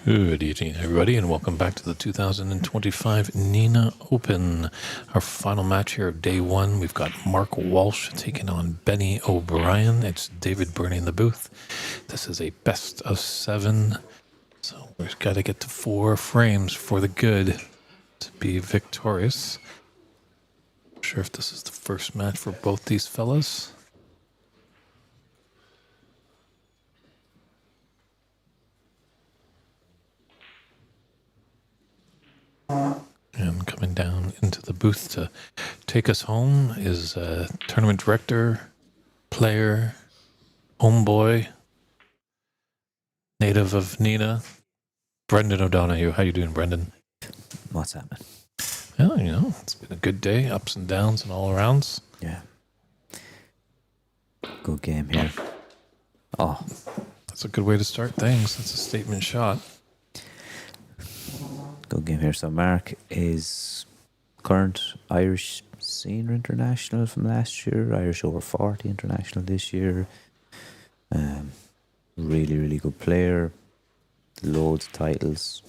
Good evening, everybody, and welcome back to the 2025 Nenagh Open. Our final match here of day one. We've got Mark Walsh taking on Benny O'Brien. It's David Burney in the booth. This is a best of 7, so we've got to get to 4 frames for the good to be victorious. Not sure if this is the first match for both these fellas. And coming down into the booth to take us home is tournament director, player, homeboy, native of Nenagh, Brendan O'Donoghue. How you doing, Brendan? What's happening? Well, you know, it's been a good day, ups and downs and all arounds. Yeah. Good game here. Oh. That's a good way to start things. That's a statement shot. Good game here. So Mark is current Irish senior international from last year, Irish over 40 international this year. Really, really good player. Loads of titles.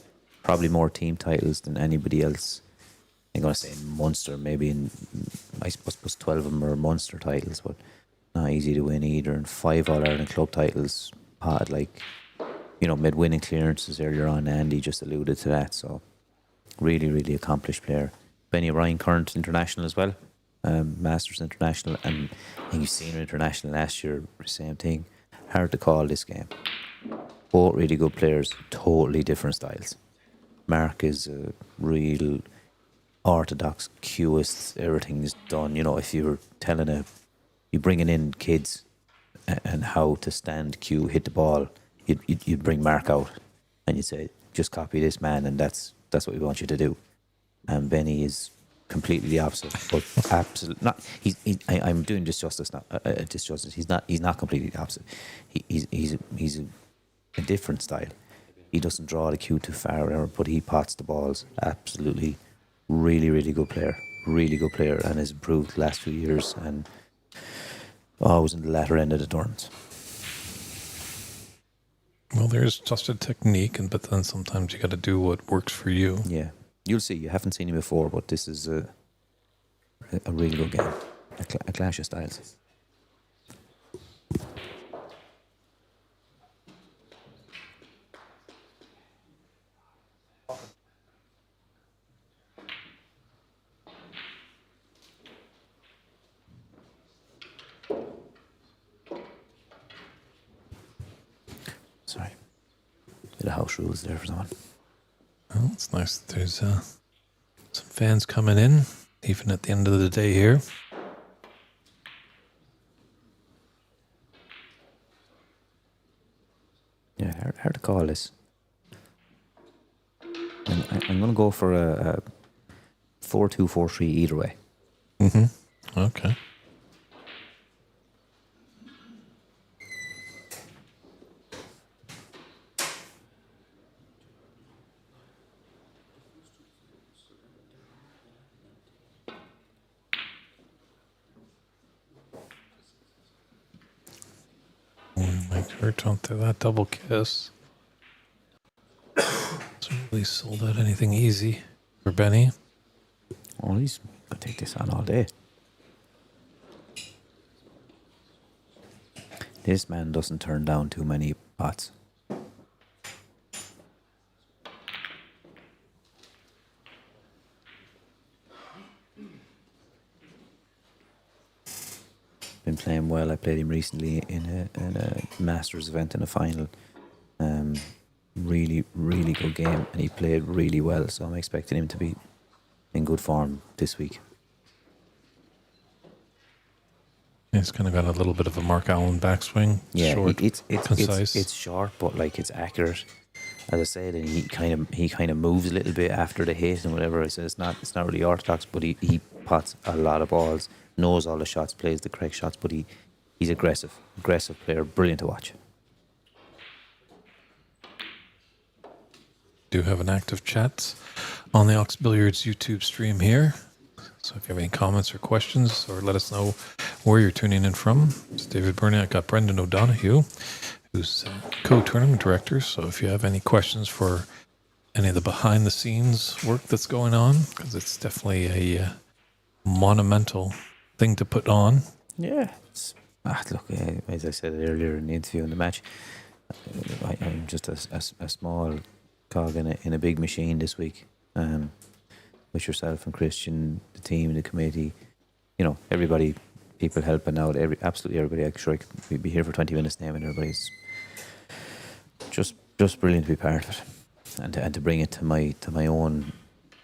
Probably more team titles than anybody else. I'm going to say in Munster, maybe I suppose 12 of them are Munster titles, but not easy to win either. And 5 All-Ireland club titles. Had made winning clearances earlier on. Andy just alluded to that, so really, really accomplished player. Benny O'Brien, current international as well, Masters international, and I think he's senior international last year. Same thing. Hard to call this game. Both really good players, totally different styles. Mark is a real orthodox cueist. Everything is done. You know, if you're you bringing in kids and how to stand, cue, hit the ball, you'd bring Mark out and you'd say, just copy this man, and that's what we want you to do. And Benny is completely the opposite, but absolutely not. I'm doing disjustice now. Disjustice. He's not completely the opposite. He's a different style. He doesn't draw the cue too far, but he pots the balls. Absolutely, really, really good player. Really good player, and has improved the last few years, and always in the latter end of the tournament. Well, there's just a technique, but then sometimes you got to do what works for you. Yeah, you'll see. You haven't seen him before, but this is a really good game. A clash of styles. Sorry. Bit of house rules there for someone. Well, it's nice that there's some fans coming in, even at the end of the day here. Yeah, hard to call this. And I'm going to go for a 4-2, 4-3 either way. Mm-hmm. Okay. Mike Hurt onto that double kiss. Hasn't really sold out anything easy for Benny. Oh, he's going to take this on all day. This man doesn't turn down too many pots. Been playing well. I played him recently in a Masters event in a final. Really, really good game, and he played really well, so I'm expecting him to be in good form this week. He's kind of got a little bit of a Mark Allen backswing. Yeah, short, concise. It's short, but like it's accurate. As I said, and he kind of moves a little bit after the hit and whatever. I said it's not really orthodox, but he pots a lot of balls, knows all the shots, plays the correct shots, but he's aggressive player, brilliant to watch. Do have an active chat on the Ox Billiards YouTube stream here. So if you have any comments or questions, or let us know where you're tuning in from. It's David Burney. I got Brendan O'Donoghue. who's co-tournament director. So if you have any questions for any of the behind-the-scenes work that's going on, because it's definitely a monumental thing to put on. Yeah. Look, as I said earlier in the interview in the match, I'm just a small cog in a big machine this week. With yourself and Christian, the team, the committee, everybody, people helping out, absolutely everybody. I'm sure I could be here for 20 minutes naming everybody's just brilliant to be part of it, and to bring it to my own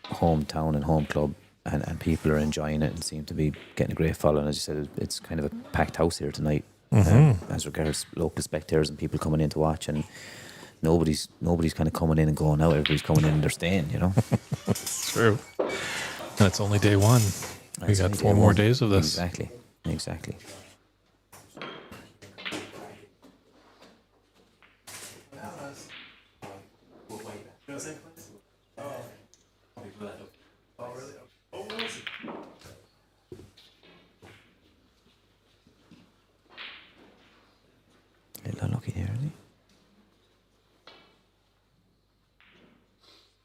hometown and home club, and people are enjoying it and seem to be getting a great following. As you said, it's kind of a packed house here tonight, as regards local spectators and people coming in to watch, and nobody's kind of coming in and going out. Everybody's coming in and they're staying, It's true. And it's only day one. We got 4 more days of this. Exactly. Little unlucky there, isn't he?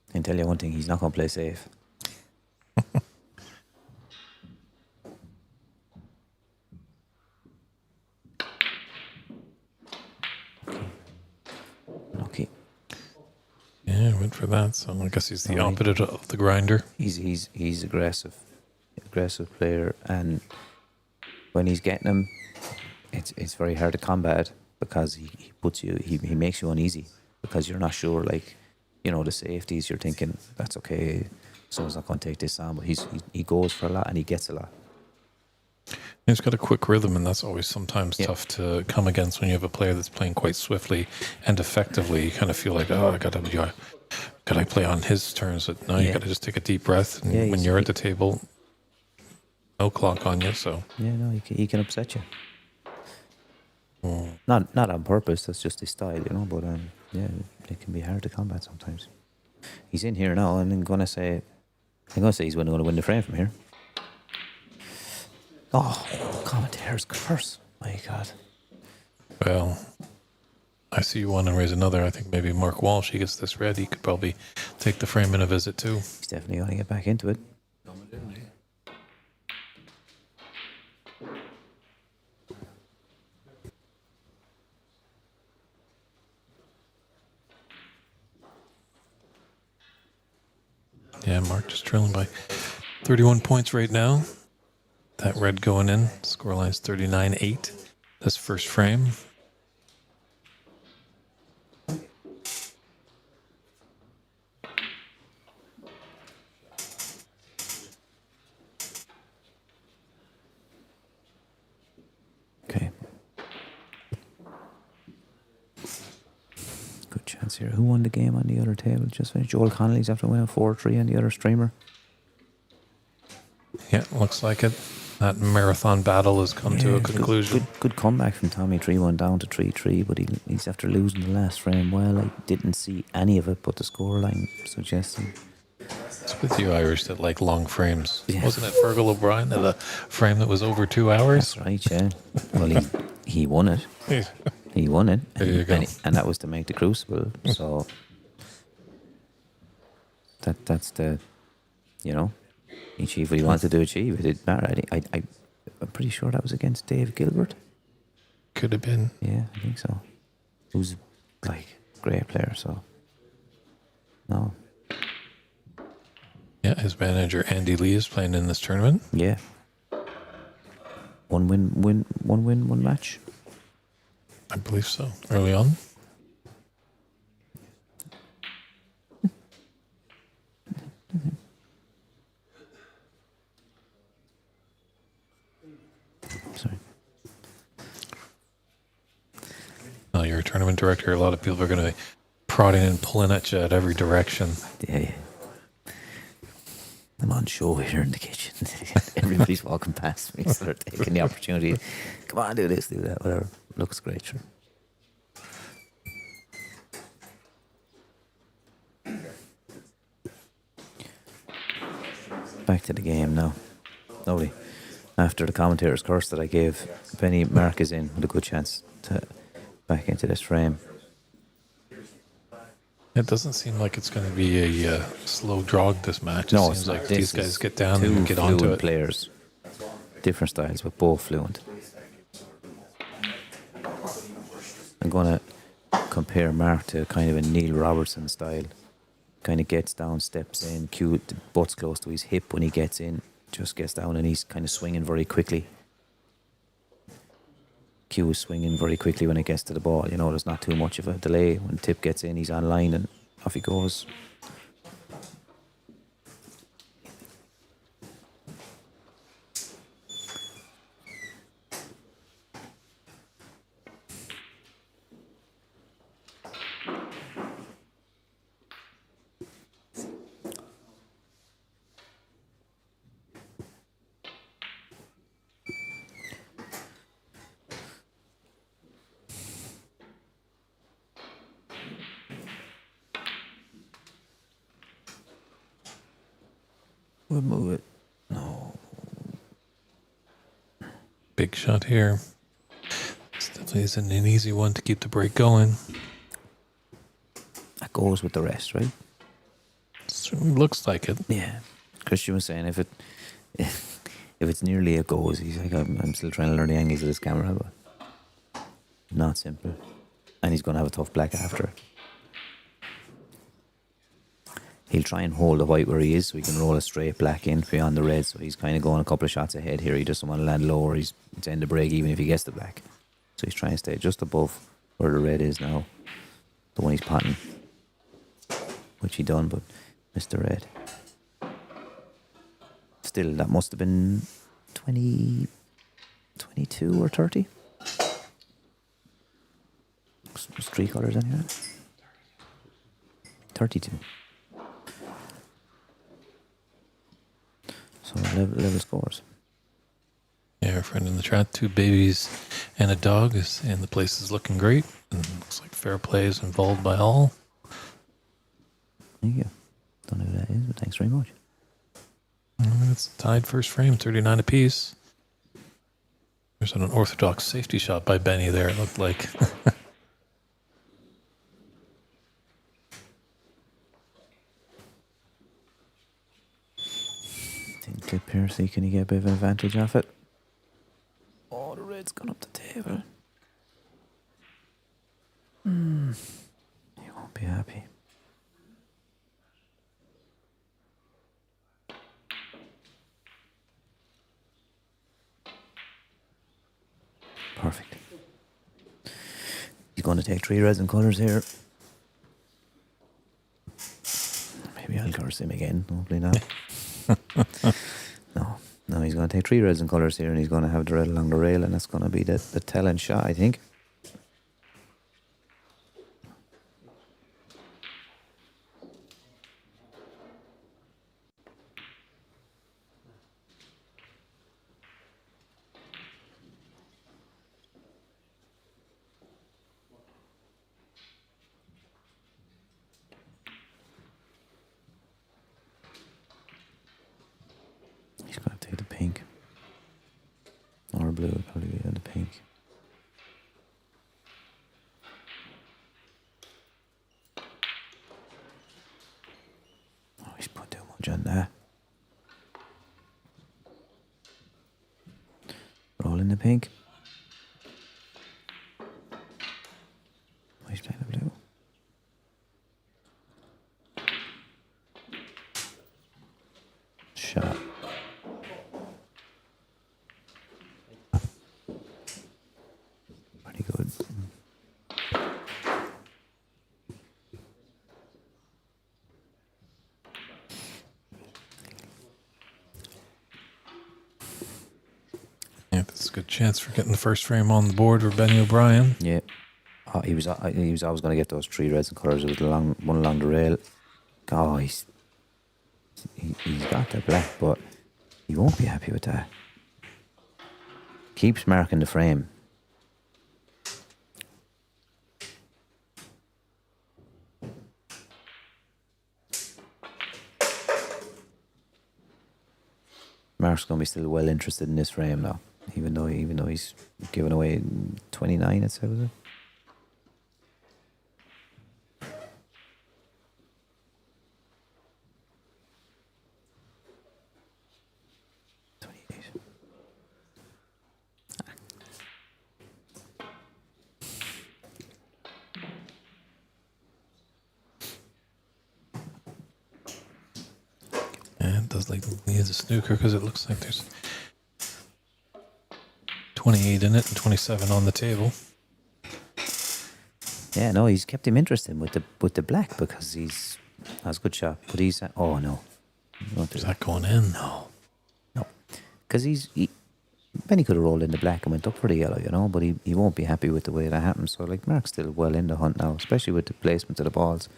I can tell you one thing, he's not going to play safe. Okay. Yeah, went for that. So I guess he's the opposite of the grinder. He's aggressive player, and when he's getting them, it's very hard to combat because he puts you, he makes you uneasy because you're not sure, like, the safeties. You're thinking that's okay, someone's not going to take this on, but he goes for a lot and he gets a lot. He's got a quick rhythm, and that's always sometimes tough to come against when you have a player that's playing quite swiftly and effectively. You kind of feel like, I got to play on his terms. But no, you got to just take a deep breath. And when you're at the table, no clock on you. So he can upset you. Not on purpose. That's just his style, But it can be hard to combat sometimes. He's in here now, and I'm gonna say he's going to win the frame from here. Oh, commentators curse. My God. Well, I see you want to raise another. I think maybe Mark Walsh, he gets this red. He could probably take the frame in a visit too. He's definitely going to get back into it. Yeah, Mark just trailing by 31 points right now. That red going in. Scoreline's 39-8. This first frame. Okay. Good chance here. Who won the game on the other table? Just finished. Joel Connolly's after winning 4-3 on the other streamer. Yeah, looks like it. That marathon battle has come to a conclusion. Good comeback from Tommy. 3-1 down to 3-3, but he's after losing the last frame. Well, I didn't see any of it, but the scoreline suggesting. It's with you Irish that like long frames. Yeah. Wasn't it Fergal O'Brien that a frame that was over 2 hours? That's right, yeah. Well, he won it. He won it. There you go. And that was to make the Crucible. So that's the, he achieved what he wanted to achieve. It didn't matter. I'm pretty sure that was against Dave Gilbert. Could have been. Yeah, I think so. Who's like a great player, so no. Yeah, his manager Andy Lee is playing in this tournament. Yeah. One win, one match. I believe so. Early on. Sorry. Now you're a tournament director. A lot of people are going to be prodding and pulling at you at every direction. Yeah. I'm on show here in the kitchen. Everybody's walking past me, so they're taking the opportunity. Come on, do this, do that, whatever. Looks great, sure. Back to the game now. Lovely. After the commentator's curse that I gave, Benny Mark is in with a good chance to back into this frame. It doesn't seem like it's going to be a slow drog, this match. It No, seems it's not. like This these guys is get down two and get onto fluent it. players. Different styles, but both fluent. I'm going to compare Mark to kind of a Neil Robertson style. Kind of gets down, steps in, cute, the butt's close to his hip when he gets in. Just gets down and he's kind of swinging very quickly. Q is swinging very quickly when it gets to the ball. You know, there's not too much of a delay. When Tip gets in, he's online and off he goes. We'll move it. No. Big shot here. This definitely isn't an easy one to keep the break going. That goes with the rest, right? Certainly looks like it. Yeah. Christian was saying if it's nearly a goes, he's like, I'm still trying to learn the angles of this camera, but not simple. And he's going to have a tough black after it. He'll try and hold the white where he is so he can roll a straight black in beyond the red. So he's kind of going a couple of shots ahead here. He doesn't want to land lower. He's to end the break even if he gets the black. So he's trying to stay just above where the red is now. The one he's potting. Which he done, but missed the red. Still, that must have been 20, 22 or 30. Was 3 colours anyway. 32. So level scores. Yeah, our friend in the chat, 2 babies and a dog, and the place is looking great. And looks like fair play is involved by all. There you go. Don't know who that is, but thanks very much. It's tied first frame, 39 apiece. There's an unorthodox safety shot by Benny there, it looked like. Clip here, see can you get a bit of an advantage off it? Oh, the red's gone up the table. He won't be happy. Perfect. He's going to take 3 resin colours here. Maybe I'll curse him again, hopefully not. No, he's going to take 3 resin colours here and he's going to have the red along the rail and that's going to be the telling shot, I think. He's going to take the pink. Or blue, probably the pink. Oh, he's put too much on that. Roll in the pink. Oh, he's playing the blue. Shot. Pretty good. Yeah, this is a good chance for getting the first frame on the board for Benny O'Brien. Yeah. He was always going to get those 3 reds and colours. It was one along the rail. Oh, he's got that black, but he won't be happy with that. Keeps marking the frame. Mark's going to be still well interested in this frame now, even though he's given away 29. I'd say, was it? feels like he needs a snooker because it looks like there's 28 in it and 27 on the table. Yeah, no, he's kept him interested with the black because has a good shot. But he's oh no, Is that going in? No, because Benny could have rolled in the black and went up for the yellow, you know. But he won't be happy with the way that happened. So like Mark's still well in the hunt now, especially with the placement of the balls.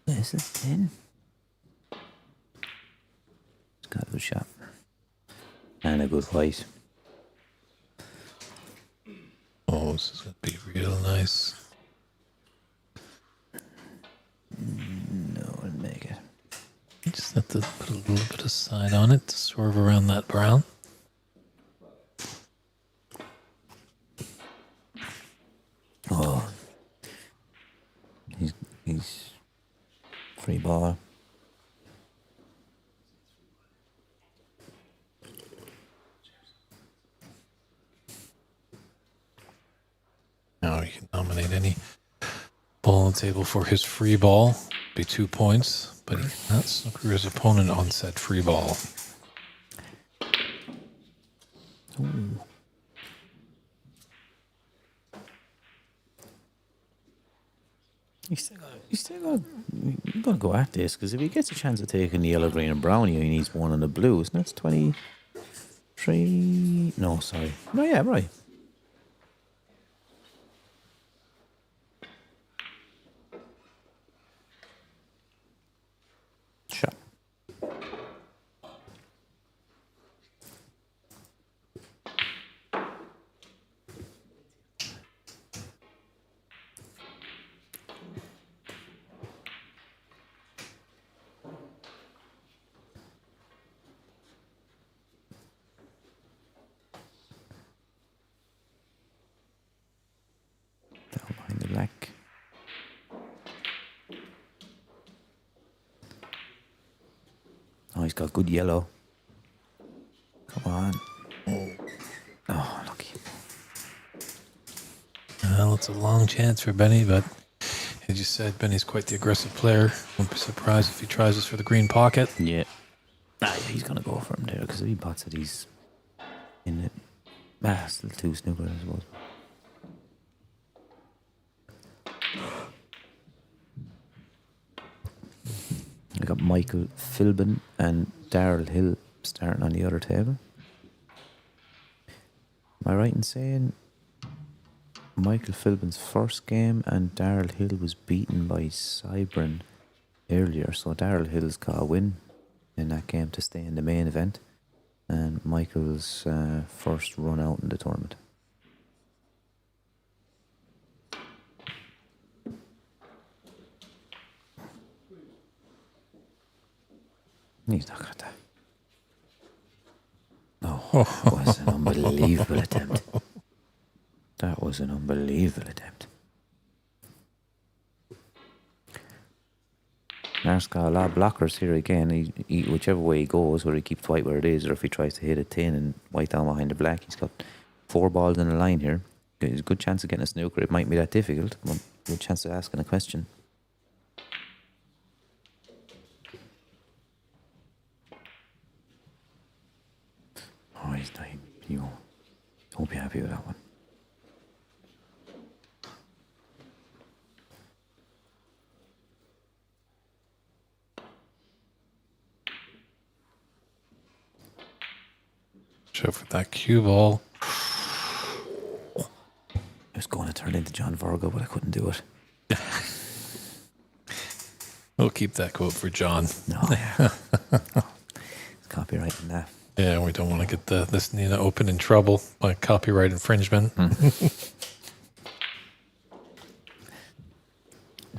This is 10. It's got a good shot. And a good white. Oh, this is going to be real nice. No, I'll make it. You just have to put a little bit of side on it to swerve around that brown. Oh. He's free ball. Now you can nominate any ball on the table for his free ball. Be 2 points, but he cannot snooker his opponent on said free ball. Ooh. You got to go at this because if he gets a chance of taking the yellow, green, and brown, he needs one on the blues. And that's 23. No, sorry. No, yeah, right. Shot. Down behind the black. Oh, he's got good yellow. Come on. Oh, lucky. Well, it's a long chance for Benny, but as you said, Benny's quite the aggressive player. Won't be surprised if he tries this for the green pocket. Yeah. Yeah, he's going to go for him there because if he pots it, he's in it. Still 2 snooker, I suppose. I got Michael Philbin and Daryl Hill starting on the other table. Am I right in saying Michael Philbin's first game and Daryl Hill was beaten by Cybran earlier? So Daryl Hill's got a win in that game to stay in the main event. And Michael's first run out in the tournament. He's not got that. Oh, that was an unbelievable attempt. That was an unbelievable attempt. Mark's got a lot of blockers here again. He whichever way he goes, whether he keeps white where it is or if he tries to hit a 10 and white down behind the black, he's got 4 balls in the line here. There's a good chance of getting a snooker. It might be that difficult, but good chance of asking a question. Oh, he's not. You won't be happy with that one. Show for that cue ball. I was going to turn into John Virgo, but I couldn't do it. We'll keep that quote for John. No, yeah. It's copyright in that. Yeah, we don't want to get this Nenagh Open in trouble by copyright infringement.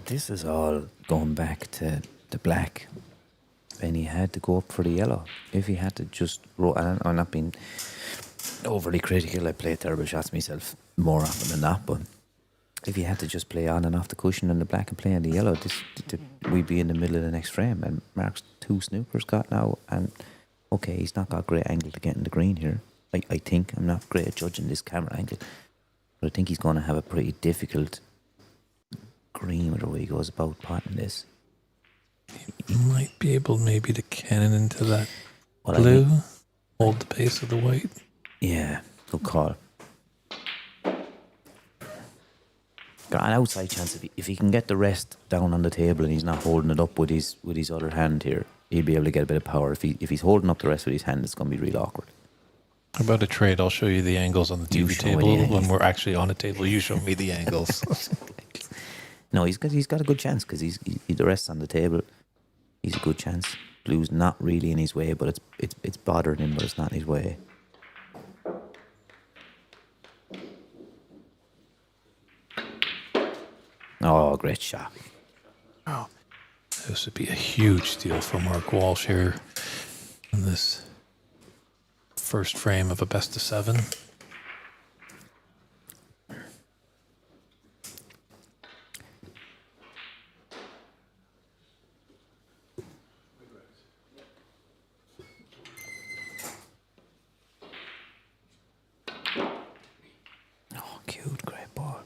This is all going back to the black. Benny had to go up for the yellow. If he had to just roll, I'm not being overly critical. I play terrible shots myself more often than not, but if you had to just play on and off the cushion and the black and play on the yellow, we'd be in the middle of the next frame. And Mark's 2 snookers got now, and okay, he's not got great angle to get in the green here. I think I'm not great at judging this camera angle, but I think he's going to have a pretty difficult green with the way he goes about potting this. He might be able maybe to cannon into that Well, blue, hold the base of the white. Yeah, good call. Got an outside chance if he can get the rest down on the table and he's not holding it up with his other hand here, he'll be able to get a bit of power. If he's holding up the rest with his hand, it's going to be real awkward. How about a trade? I'll show you the angles on the TV table when we're actually on a table. You show me the angles. No, he's got a good chance because the rest on the table. He's a good chance. Blue's not really in his way, but it's bothering him, but it's not in his way. Oh, great shot. Wow. This would be a huge deal for Mark Walsh here in this first frame of a best of 7. Oh, cute, great ball.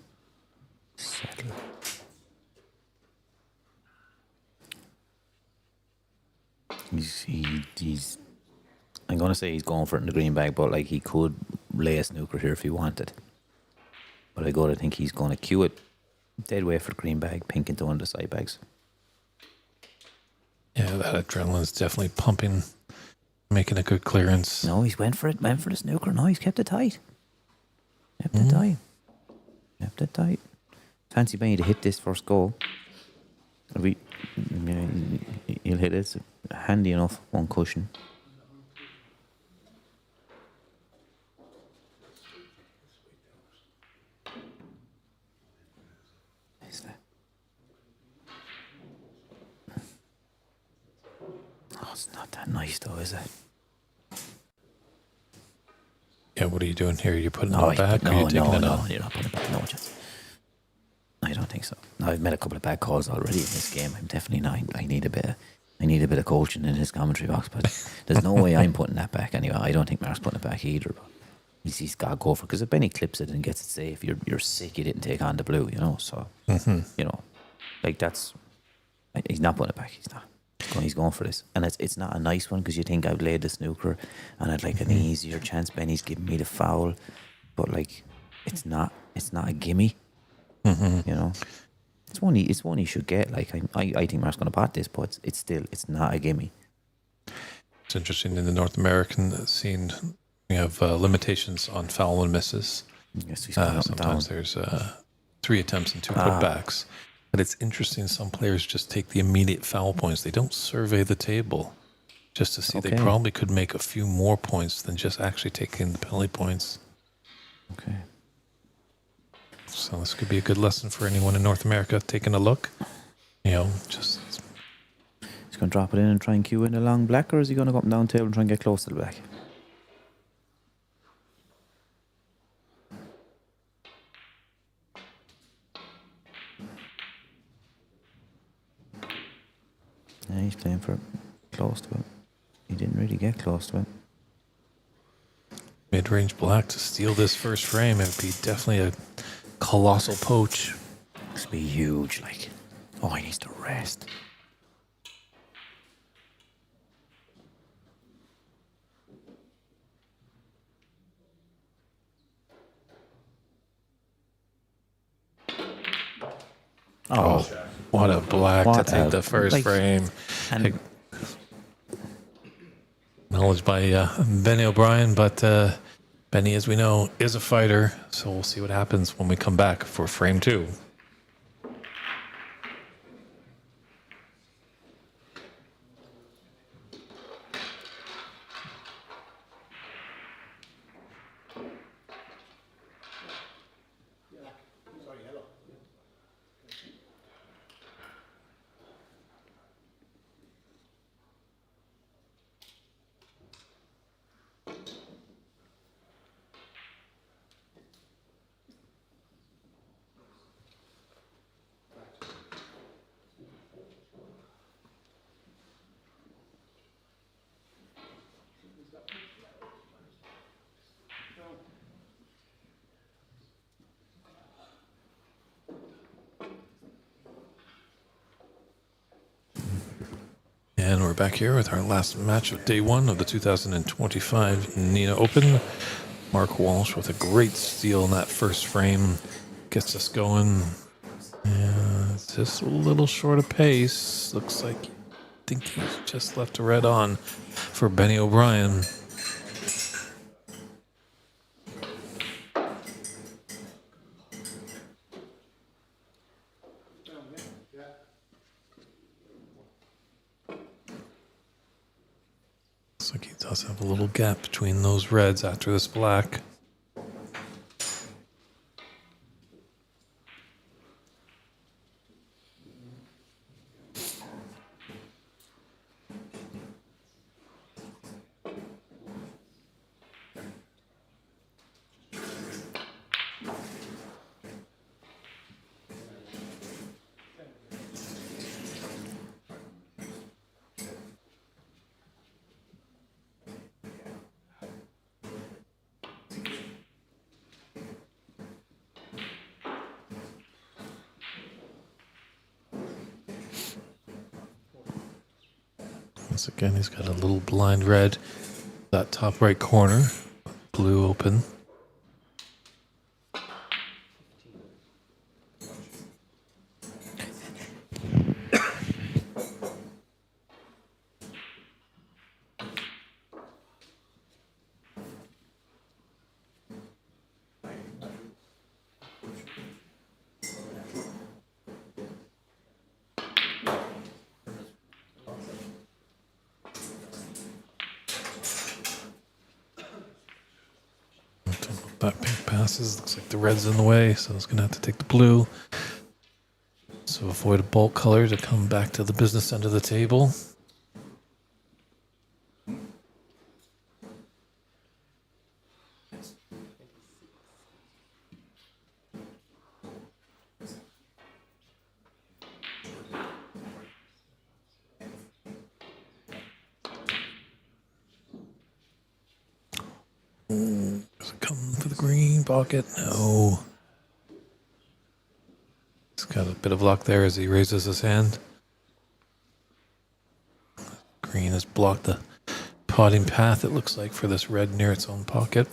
Settle. He's I'm going to say he's going for it in the green bag, but like he could lay a snooker here if he wanted. But I got to think he's going to cue it dead way for the green bag, pink into one of the side bags. Yeah, that adrenaline's definitely pumping, making a good clearance. No, he's went for the snooker. No, he's kept it tight. Kept it tight. Fancy Benny to hit this first goal. He'll hit it. It's handy enough, one cushion. Oh, it's not that nice though, is it? Yeah, what are you doing here? Are you putting it back or are you taking it out? No, you're not putting it back. No chance. I don't think so. No, I've made a couple of bad calls already in this game. I'm definitely not. I need a bit of coaching in his commentary box, but there's no way I'm putting that back anyway. I don't think Mark's putting it back either. But he's got to go for it because if Benny clips it and gets it safe, you're sick. You didn't take on the blue, you know. So you know, like that's he's not putting it back. He's not. He's going for this, and it's not a nice one because you think I've laid the snooker and I'd like an easier chance. Benny's giving me the foul, but like it's not a gimme. You know, it's one he should get. Like I think Mark's going to pot this, but it's not a gimme. It's interesting in the North American scene. We have limitations on foul and misses. Yes, he's coming up and down. Sometimes there's 3 attempts and 2 putbacks. But it's interesting, some players just take the immediate foul points. They don't survey the table just to see they probably could make a few more points than just actually taking the penalty points. Okay. So this could be a good lesson for anyone in North America taking a look. You know, just... He's going to drop it in and try and cue in a long black, or is he going to go up and down the table and try and get close to the black? Yeah, he's playing for close to it. He didn't really get close to it. Mid-range black to steal this first frame. It would be definitely a colossal poach. This would be huge, like. Oh, he needs to rest. Oh, what a black to take the first frame. And Acknowledged by Benny O'Brien, but Benny, as we know, is a fighter. So we'll see what happens when we come back for frame 2. And we're back here with our last match of day one of the 2025 Nenagh Open. Mark Walsh with a great steal in that first frame. Gets us going. Yeah, it's just a little short of pace. Looks like I think he's just left a red on for Benny O'Brien. Looks like he does have a little gap between those reds after this black. Once again, he's got a little blind red, that top right corner, blue open. That pink passes. Looks like the red's in the way, so it's going to have to take the blue. So avoid a bulk color to come back to the business end of the table. Does it come for the green pocket? No. He's got a bit of luck there as he raises his hand. Green has blocked the potting path, it looks like, for this red near its own pocket.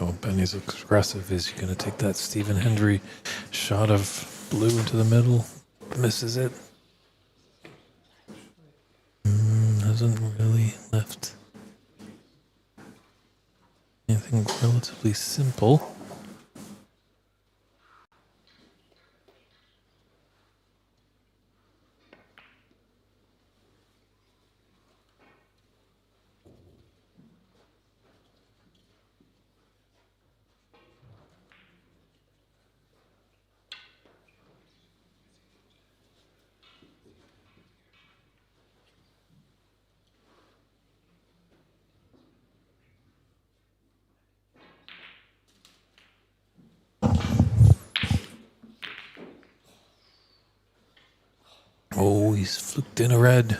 Oh, Benny's aggressive. Is he going to take that Stephen Hendry shot of blue into the middle? Misses it. Hasn't really left anything relatively simple. Oh, he's fluked in a red.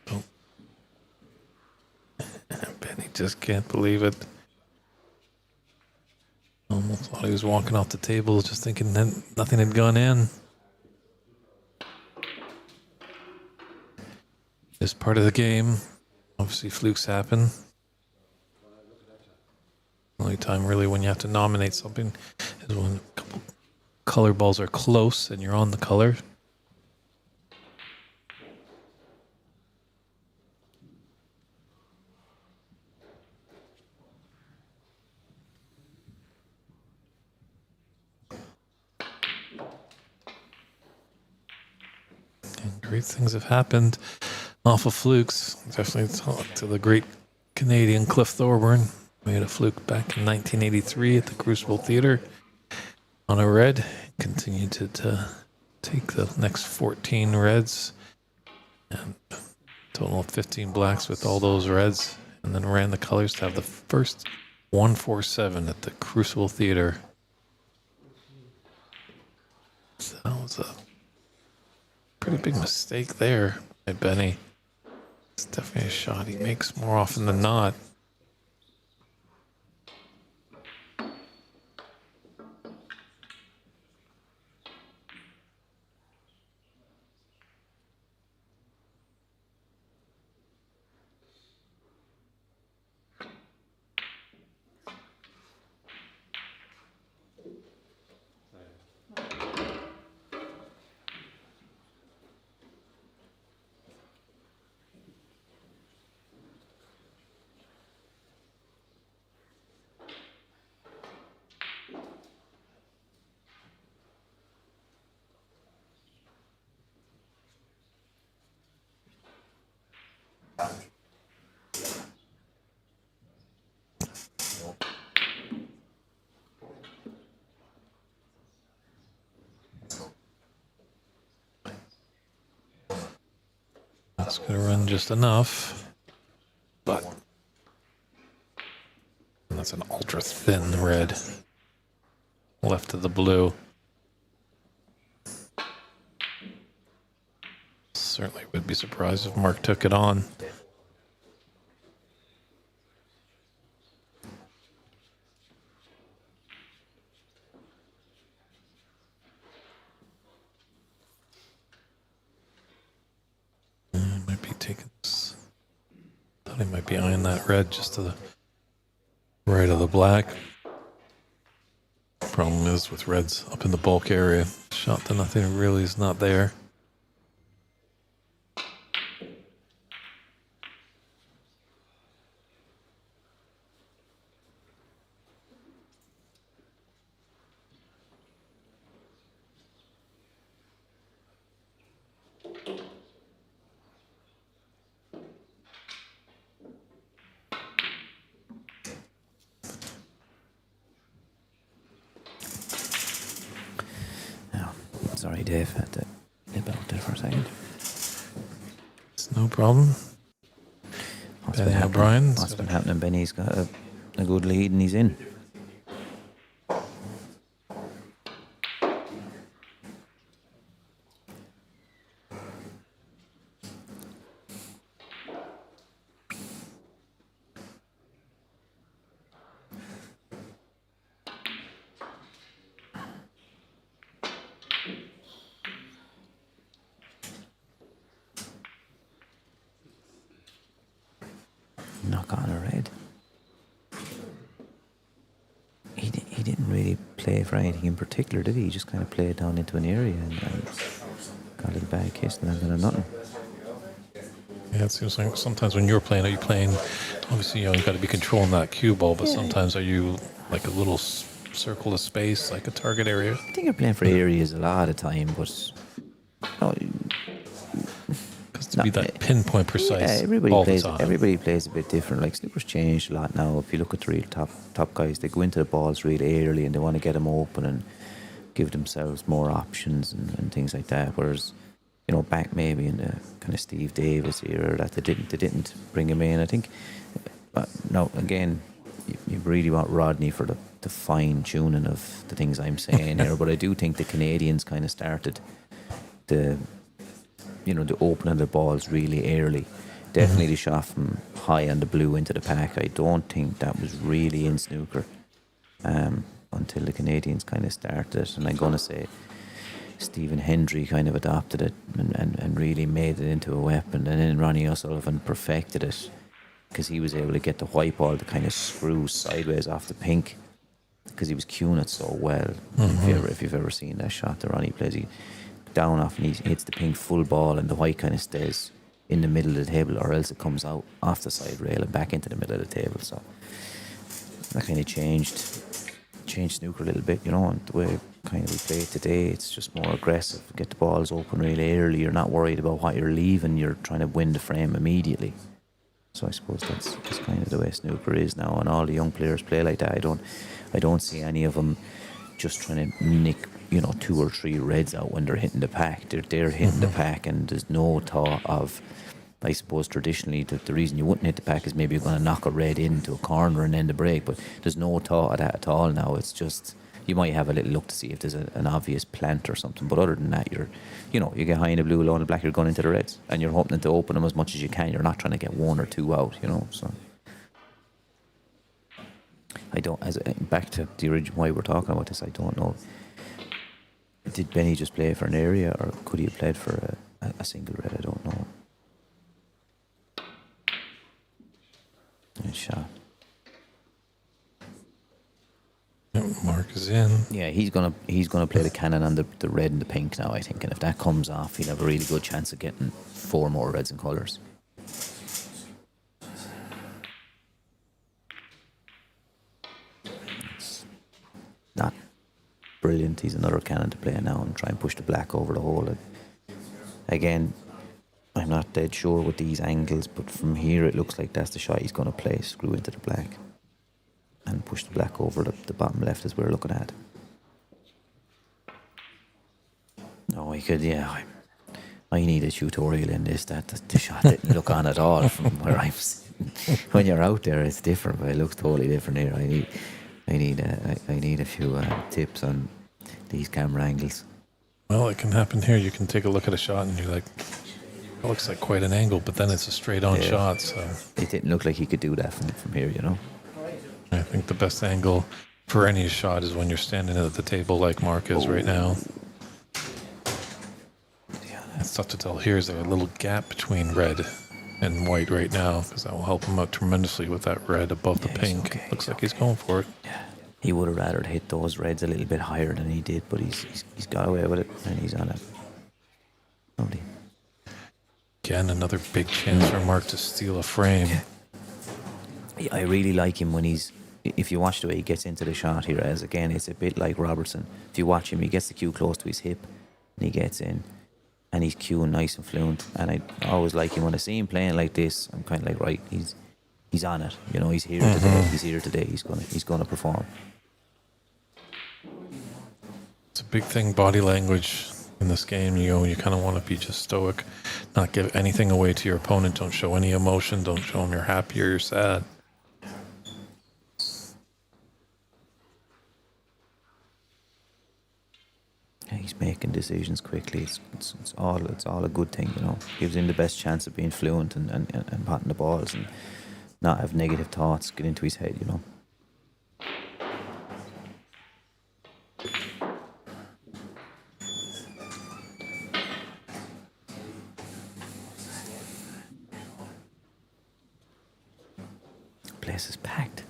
Oh. Benny just can't believe it. Almost thought he was walking off the table, just thinking that nothing had gone in. It's part of the game. Obviously, flukes happen. Only time really when you have to nominate something is when a couple color balls are close and you're on the color. And great things have happened off of flukes. Definitely talk to the great Canadian Cliff Thorburn made a fluke back in 1983 at the Crucible Theatre on a red. Continued to take the next 14 reds and total of 15 blacks with all those reds, and then ran the colors to have the first 147 at the Crucible Theatre. So that was a pretty big mistake there by Benny. It's definitely a shot he makes more often than not. That's going to run just enough, but that's an ultra thin red left of the blue. Certainly would be surprised if Mark took it on. Might be taking this. Thought he might be eyeing that red just to the right of the black. Problem is with reds up in the bulk area, shot to nothing really is not there. Sorry, Dave, had to nip out there for a second. It's no problem. Benny O'Brien. What's been happening? Benny's got a good lead and he's in. Knock on a red. He didn't really play for anything in particular, did he? He just kind of played down into an area and got a little bad kiss and then nothing. Yeah, it seems like sometimes when you're playing, obviously, you've got to be controlling that cue ball, but sometimes are you like a little circle of space, like a target area? I think you're playing for areas a lot of time, but to be that pinpoint precise. Yeah, everybody plays a bit different. Like snooker's changed a lot now. If you look at the real top guys, they go into the balls really early and they want to get them open and give themselves more options and things like that. Whereas, back maybe in the kind of Steve Davis era, that they didn't bring him in. I think. Now again, you really want Rodney for the fine tuning of the things I'm saying here, but I do think the Canadians kind of started the opening the balls really early. Definitely the shot from high on the blue into the pack. I don't think that was really in snooker until the Canadians kind of started it. And I'm going to say Stephen Hendry kind of adopted it and really made it into a weapon. And then Ronnie O'Sullivan perfected it because he was able to get the white ball to kind of screw sideways off the pink because he was cueing it so well. If you've ever seen that shot that Ronnie plays, he down off and he hits the pink full ball and the white kind of stays in the middle of the table, or else it comes out off the side rail and back into the middle of the table. So that kind of changed snooker a little bit, and the way kind of we play it today, it's just more aggressive, get the balls open really early, you're not worried about what you're leaving, you're trying to win the frame immediately. So So I suppose that's kind of the way snooker is now, and all the young players play like that. I don't see any of them just trying to nick 2 or 3 reds out when they're hitting the pack. They're hitting the pack, and there's no thought of. I suppose traditionally the reason you wouldn't hit the pack is maybe you're going to knock a red into a corner and end the break, but there's no thought of that at all now. It's just you might have a little look to see if there's an obvious plant or something, but other than that, you get high in the blue, low in the black, you're going into the reds, and you're hoping to open them as much as you can. You're not trying to get 1 or 2 out, so. I don't. Back to the original why we're talking about this, I don't know. Did Benny just play for an area, or could he have played for a single red? I don't know. Nice shot. Mark is in. Yeah, he's gonna play the cannon on the red and the pink now, I think, and if that comes off, he'll have a really good chance of getting 4 more reds and colours. It's not brilliant. He's another cannon to play now and try and push the black over the hole. And again, I'm not dead sure with these angles, but from here it looks like that's the shot he's going to play. Screw into the black and push the black over the bottom left as we're looking at. No, he could, yeah. I need a tutorial in this. That the shot didn't look on at all from where I'm sitting. When you're out there, it's different, but it looks totally different here. I need a few tips on these camera angles. Well, it can happen here. You can take a look at a shot and you're like, it looks like quite an angle, but then it's a straight-on shot. So it didn't look like he could do that from here, I think the best angle for any shot is when you're standing at the table like Mark is right now. Yeah, it's tough to tell. Here's a little gap between red and white right now, because that will help him out tremendously with that red above the pink. Okay, Looks like he's going for it. Yeah, he would have rather hit those reds a little bit higher than he did, but he's got away with it, and he's on it. Lovely. Again, another big chance for Mark to steal a frame. Yeah, I really like him when if you watch the way he gets into the shot here, as again, it's a bit like Robertson. If you watch him, he gets the cue close to his hip, and he gets in, and he's cueing nice and fluent. And I always like him when I see him playing like this. I'm kind of like, right, he's on it. He's here today. He's here today. He's gonna perform. It's a big thing, body language in this game. You kind of want to be just stoic, not give anything away to your opponent. Don't show any emotion. Don't show them you're happy or you're sad. Yeah, he's making decisions quickly. It's all a good thing, Gives him the best chance of being fluent and potting the balls and not have negative thoughts get into his head, Place is packed.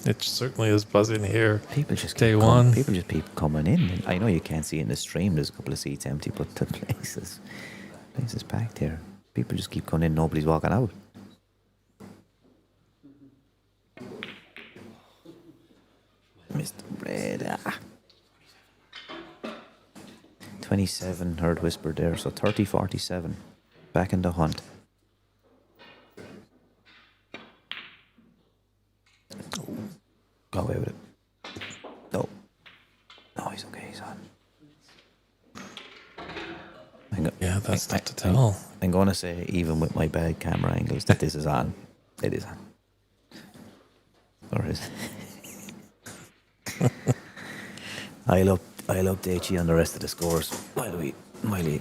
It certainly is buzzing here. People just Day one. People just keep coming in. I know you can't see it in the stream. There's a couple of seats empty, but the place is packed here. People just keep coming in. Nobody's walking out. Mr. Red. 27 heard whisper there, so 30-47. Back in the hunt. Go away with it. No, he's okay. He's on. Yeah, that's tough to tell. I'm going to say, even with my bad camera angles, that this is on. It is on. Or is I'll update you on the rest of the scores while he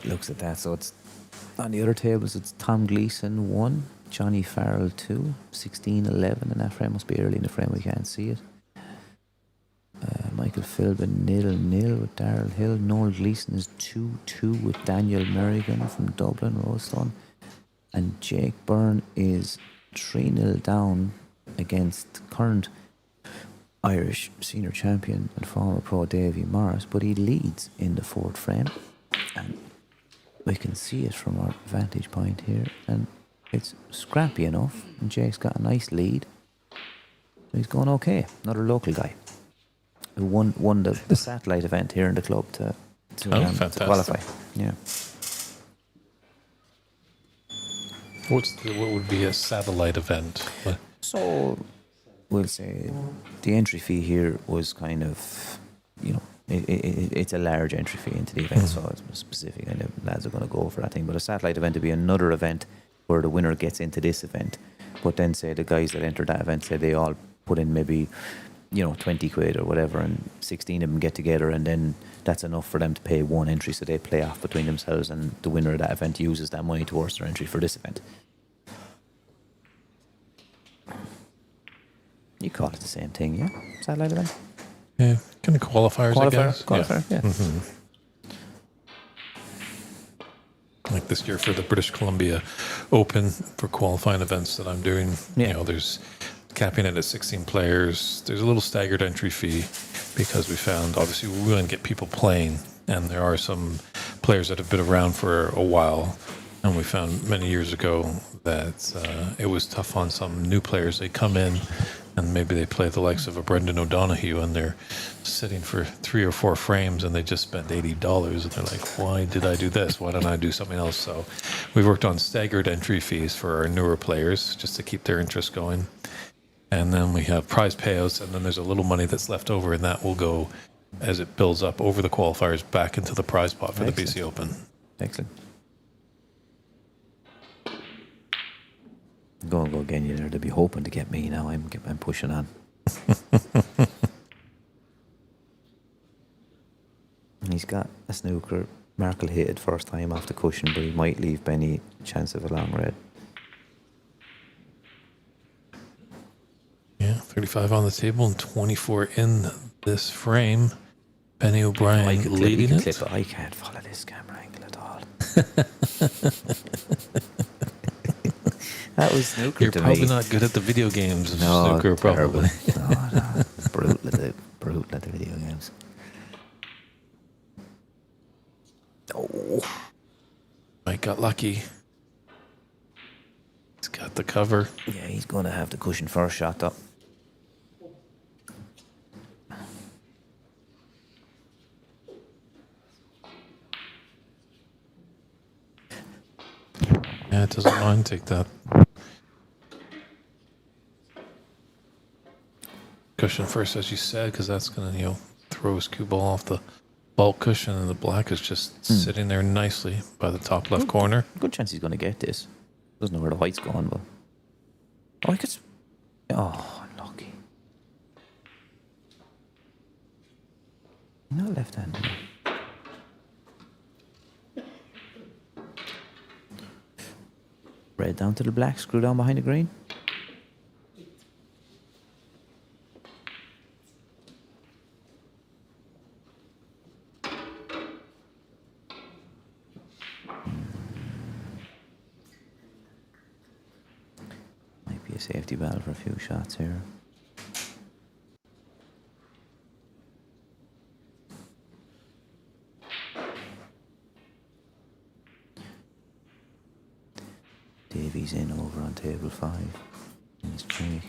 looks at that. So it's on the other tables. It's Tom Gleeson 1, Johnny Farrell 2, 16-11, and that frame must be early in the frame. We can't see it. Michael Philbin 0-0 with Darrell Hill. Noel Gleeson is 2-2 with Daniel Merrigan from Dublin, Rosestone. And Jake Byrne is 3-0 down against current Irish senior champion and former pro Davy Morris, but he leads in the fourth frame. And we can see it from our vantage point here. And it's scrappy enough, and Jake's got a nice lead. He's going okay. Another local guy who won the satellite event here in the club to qualify. Yeah. What would be a satellite event? So we'll say the entry fee here was kind of, it's a large entry fee into the event, so it's specific, and the lads are going to go for that thing. But a satellite event would be another event where the winner gets into this event, but then say the guys that entered that event, say they all put in maybe 20 quid or whatever, and 16 of them get together, and then that's enough for them to pay one entry, so they play off between themselves, and the winner of that event uses that money towards their entry for this event. You call it the same thing, yeah? Satellite event? Yeah, kind of qualifiers, I guess. Qualifier, yeah. Mm-hmm. Like this year for the British Columbia Open, for qualifying events that I'm doing, there's capping it at 16 players. There's a little staggered entry fee because we found, obviously, we want to get people playing, and there are some players that have been around for a while, and we found many years ago that it was tough on some new players. They come in, and maybe they play the likes of a Brendan O'Donoghue, and they're sitting for 3 or 4 frames, and they just spent $80, and they're like, why did I do this? Why don't I do something else? So we've worked on staggered entry fees for our newer players, just to keep their interest going. And then we have prize payouts, and then there's a little money that's left over, and that will go, as it builds up over the qualifiers, back into the prize pot for the BC Open. Excellent. Go again, you there. They'll be hoping to get me now. I'm pushing on. He's got a snooker. Mark will hit it first time off the cushion, but he might leave Benny a chance of a long red. Yeah, 35 on the table and 24 in this frame. Benny O'Brien leading it. I can't follow this camera angle at all. That was snooker. You're probably not good at the video games of snooker, terrible. probably. No. Brutal at the video games. Oh. Mike got lucky. He's got the cover. Yeah, he's going to have the cushion first shot up. Yeah, it doesn't mind. Take that cushion first, as you said, because that's going to, throw his cue ball off the bulk cushion, and the black is just sitting there nicely by the top left corner. Good chance he's going to get this. Doesn't know where the white's going, but... Oh, he could... Oh, unlucky. Not left-handed. Red down to the black, screw down behind the green. Might be a safety battle for a few shots here. Davies in over on table 5. Nice break.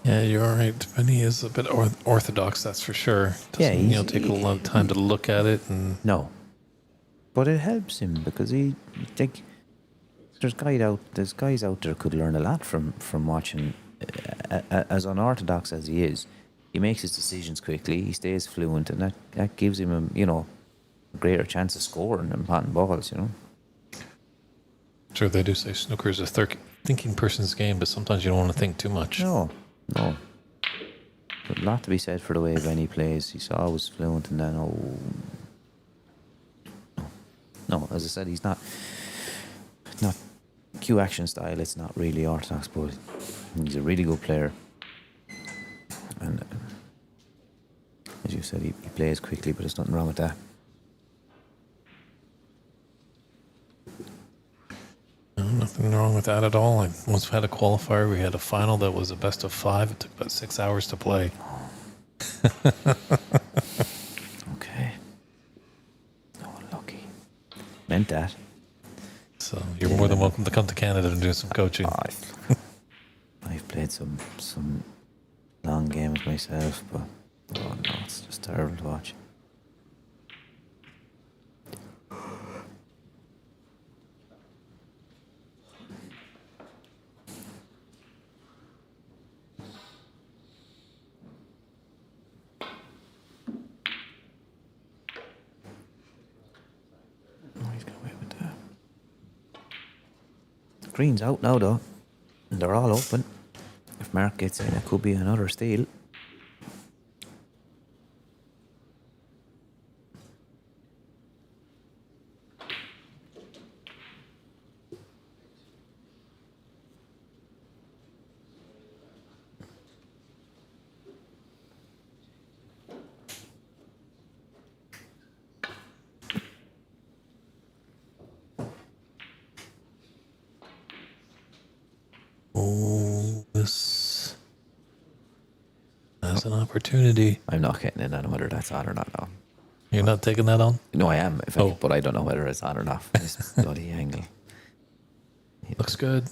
Yeah, you're all right. Benny is a bit orthodox, that's for sure. Doesn't, Yeah, take a lot of time to look at it. And No. But it helps him because there's guys out there could learn a lot from watching. As unorthodox as he is, he makes his decisions quickly. He stays fluent, and that gives him a greater chance of scoring and potting balls. Sure, they do say snooker is a thinking person's game, but sometimes you don't want to think too much. No. But a lot to be said for the way Benny plays. He's always fluent, and then no. As I said, he's not cue action style. It's not really orthodox, but he's a really good player. And as you said, he plays quickly, but there's nothing wrong with that. No, nothing wrong with that at all. Once we had a qualifier, we had a final that was a best of 5. It took about 6 hours to play. Okay. Oh, unlucky. Meant that. So you're more than welcome to come to Canada and do some coaching. I've played some long games myself, but oh no, it's just terrible to watch. Oh, he's got away with that. The green's out now though, and they're all open. If Mark gets in, it could be another steal. Oh, this has an opportunity. I'm not getting in on whether that's on or not now. You're not taking that on? No, I am, but I don't know whether it's on or not from this bloody angle. Looks good.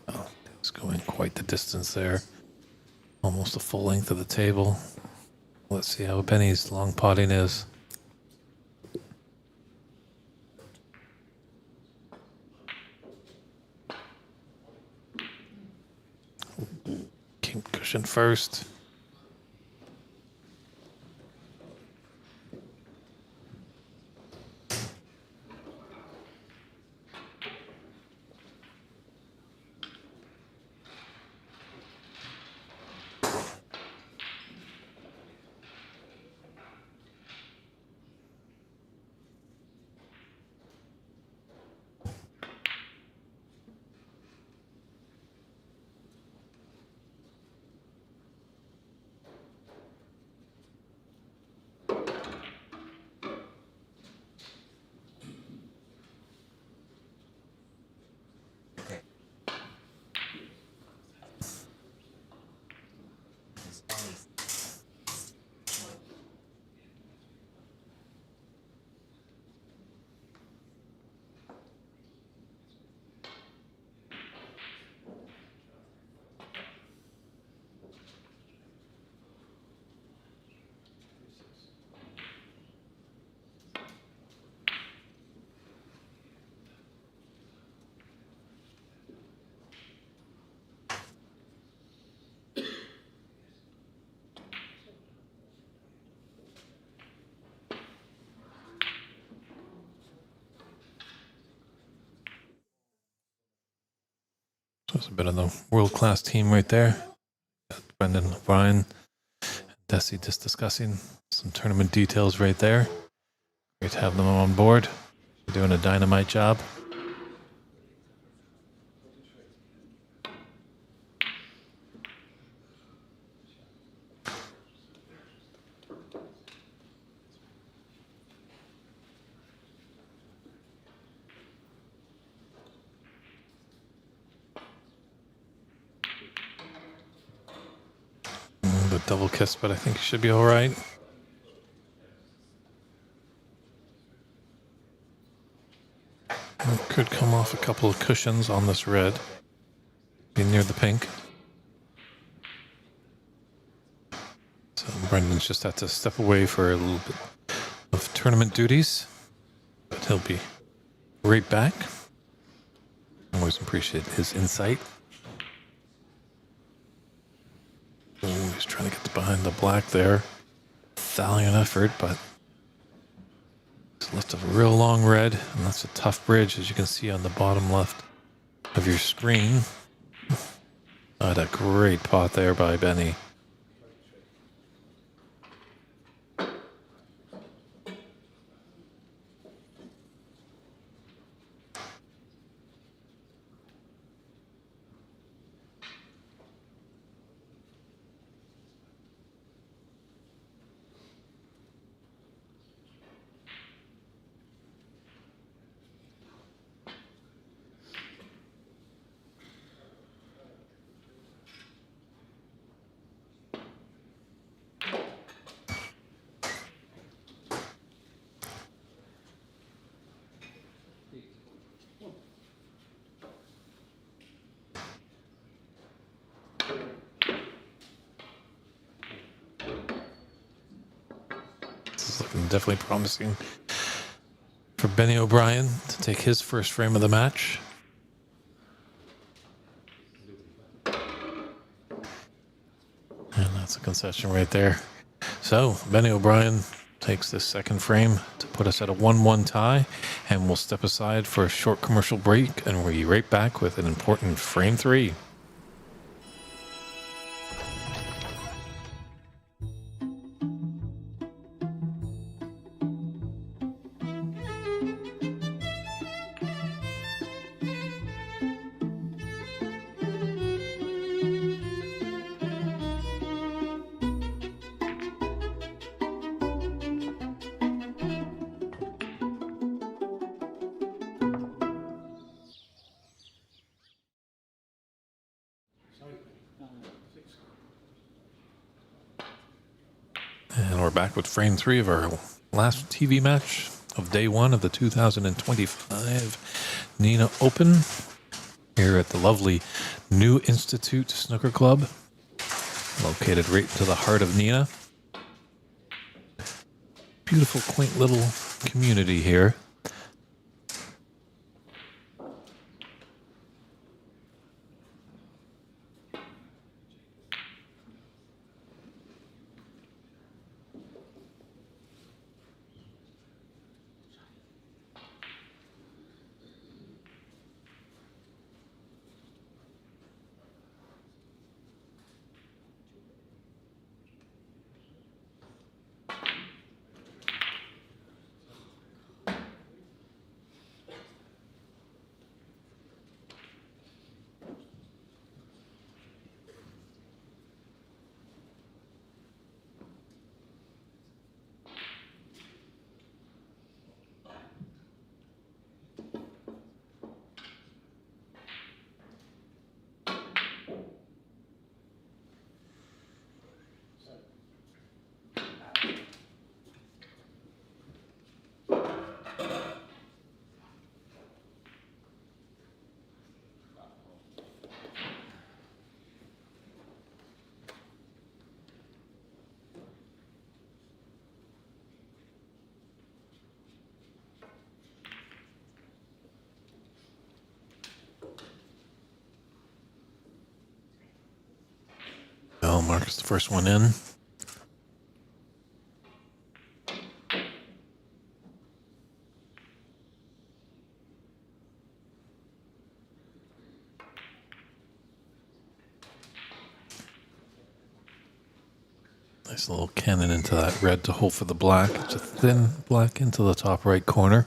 Oh, it's going quite the distance there. Almost the full length of the table. Let's see how Benny's long potting is. King cushion first. So it's a bit of the world-class team right there. Got Brendan O'Brien, Desi just discussing some tournament details right there. Great to have them on board. They're doing a dynamite job. The double kiss, but I think he should be all right. Could come off a couple of cushions on this red. Be near the pink. So Brendan's just had to step away for a little bit of tournament duties. But he'll be right back. Always appreciate his insight. Oh, he's trying to get behind the black there. Valiant effort, but he's left a real long red, and that's a tough bridge, as you can see on the bottom left of your screen. Had a great pot there by Benny. definitely promising for Benny O'Brien to take his first frame of the match. And that's a concession right there. So Benny O'Brien takes this second frame to put us at a 1-1 tie, and we'll step aside for a short commercial break, and we'll be right back with an important frame 3. And we're back with frame 3 of our last TV match of day 1 of the 2025 Nenagh Open here at the lovely New Institute Snooker Club, located right to the heart of Nenagh. Beautiful, quaint little community here. Well, Marcus, the first one in. Nice little cannon into that red to hold for the black. It's a thin black into the top right corner.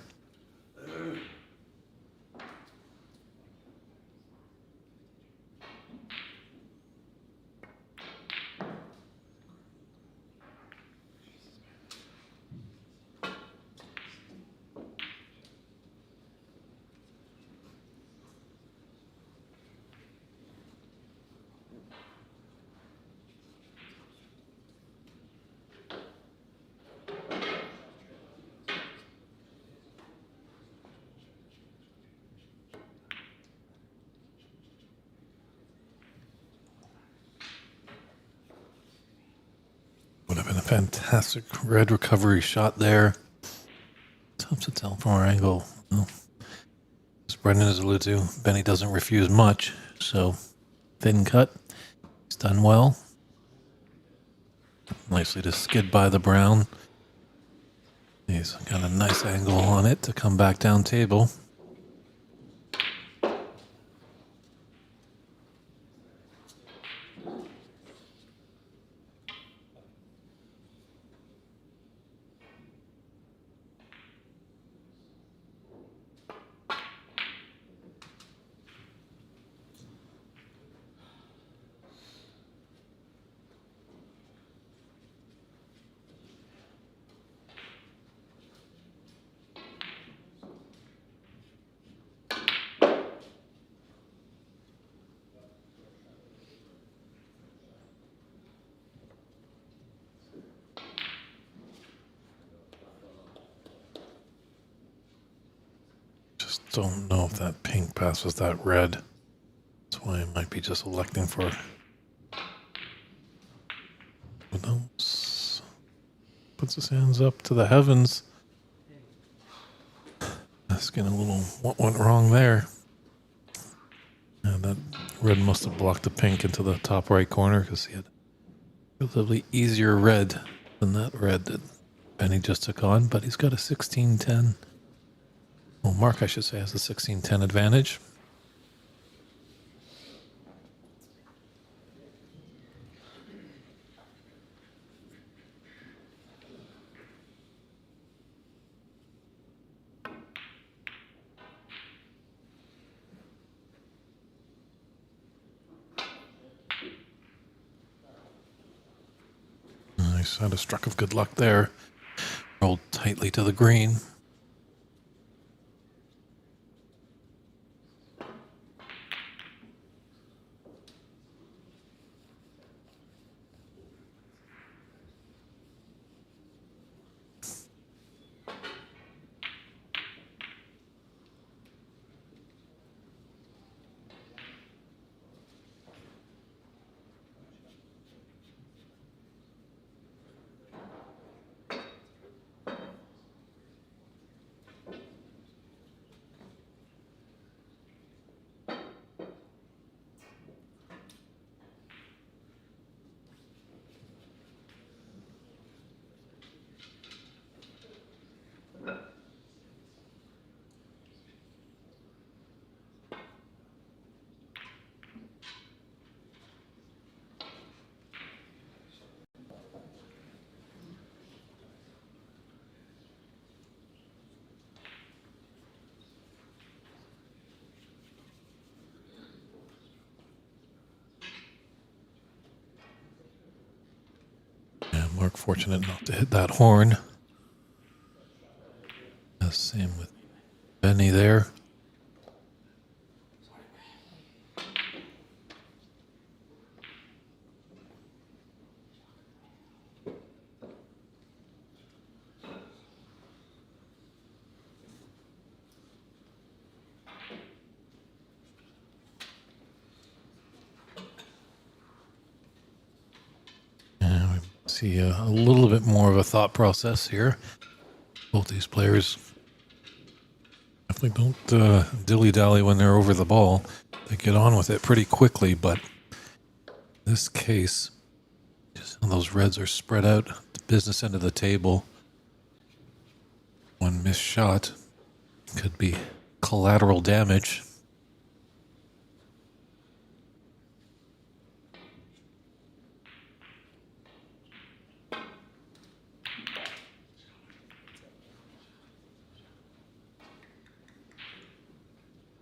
Would have been a fantastic red recovery shot there. Tough to tell from our angle. Well, as Brendan has alluded to, Benny doesn't refuse much, so thin cut. He's done well. Nicely to skid by the brown. He's got a nice angle on it to come back down table. Don't know if that pink passes that red. That's why I might be just electing for who knows. puts his hands up to the heavens. Asking a little what went wrong there. And that red must have blocked the pink into the top right corner because he had a relatively easier red than that red that Benny just took on. But he's got a 16-10. Well, Mark, I should say, has a 16-10 advantage. Nice, had a stroke of good luck there. Rolled tightly to the green. Mark fortunate not to hit that horn. Same with Benny there. See a little bit more of a thought process here. Both these players definitely don't dilly-dally when they're over the ball. They get on with it pretty quickly, but in this case, just those reds are spread out at the business end of the table. One missed shot could be collateral damage.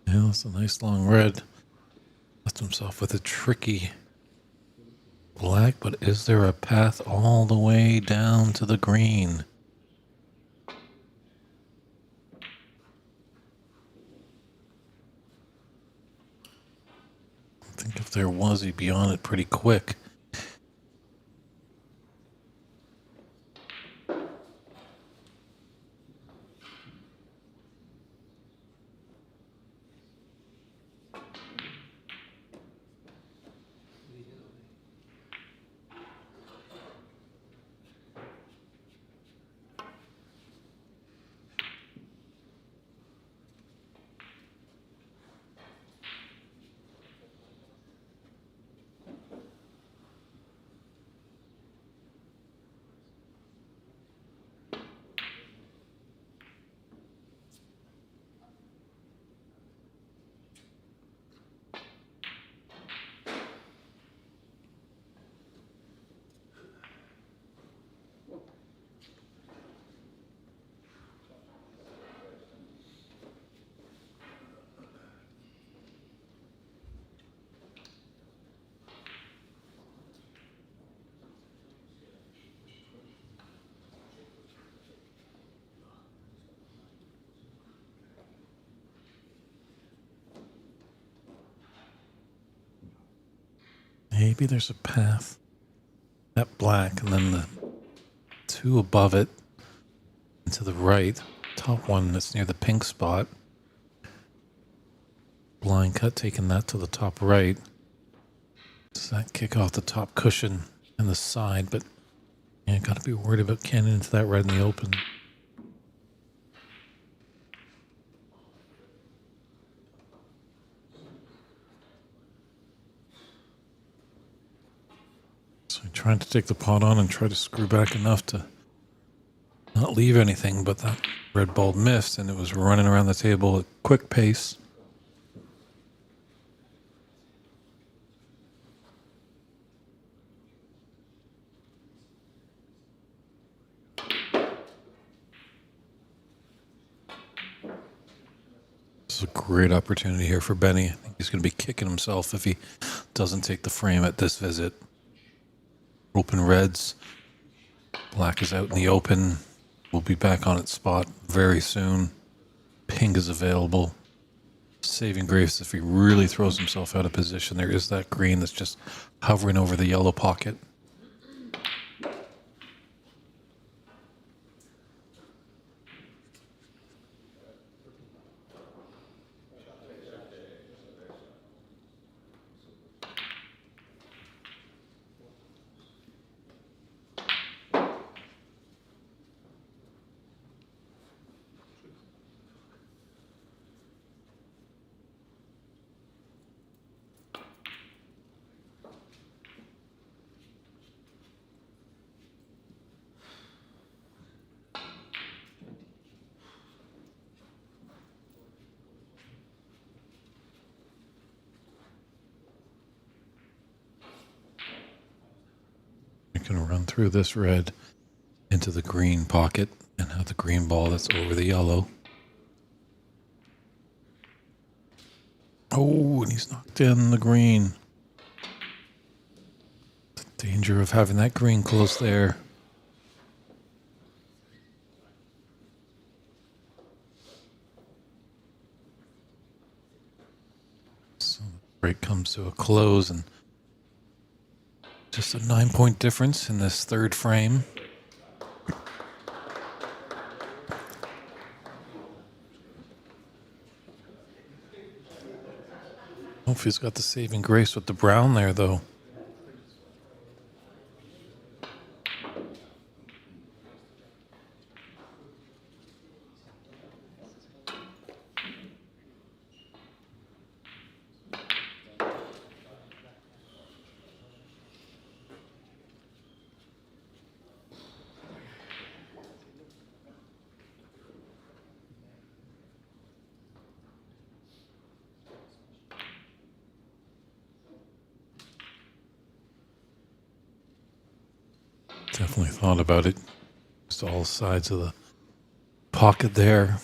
Yeah, that's a nice long red. Left himself with a tricky black, but is there a path all the way down to the green? I think if there was, he'd be on it pretty quick. Maybe there's a path. That black, and then the two above it, and to the right, top one that's near the pink spot. Blind cut, taking that to the top right. Does that kick off the top cushion and the side? But Yeah, got to be worried about cannon into that red in the open. So trying to take the pot on and try to screw back enough to not leave anything, but that red ball missed and it was running around the table at quick pace. This is a great opportunity here for Benny. I think he's going to be kicking himself if he doesn't take the frame at this visit. Open reds. Black is out in the open. We'll be back on its spot very soon. Pink is available. Saving grace if he really throws himself out of position. There is that green that's just hovering over the yellow pocket. Going to run through this red into the green pocket and have the green ball that's over the yellow. Oh, and he's knocked in the green. The danger of having that green close there. So the break comes to a close and just a 9-point difference in this third frame. Hope he's got the saving grace with the brown there, though. Definitely thought about it. Just all sides of the pocket there.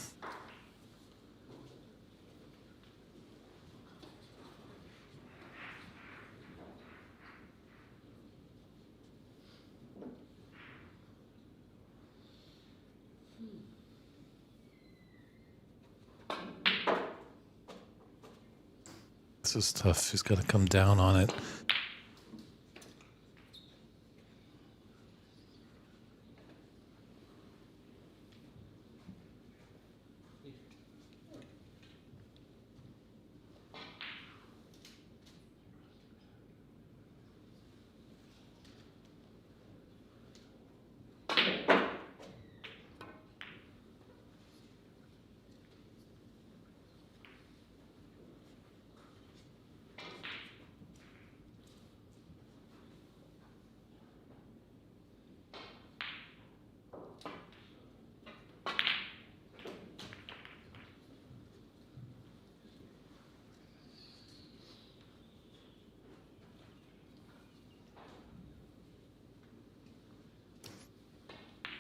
This is tough. He's got to come down on it.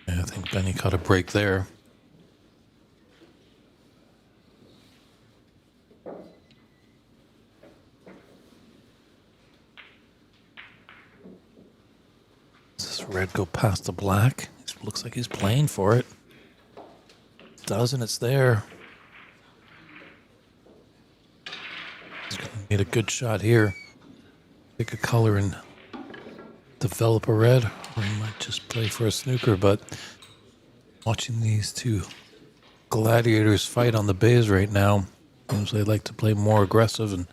Yeah, I think Benny caught a break there. Does this red go past the black? It looks like he's playing for it. It does, and it's there. He's going to need a good shot here. Pick a color and develop a red, or he might just play for a snooker. But watching these two gladiators fight on the bays right now, seems they like to play more aggressive, and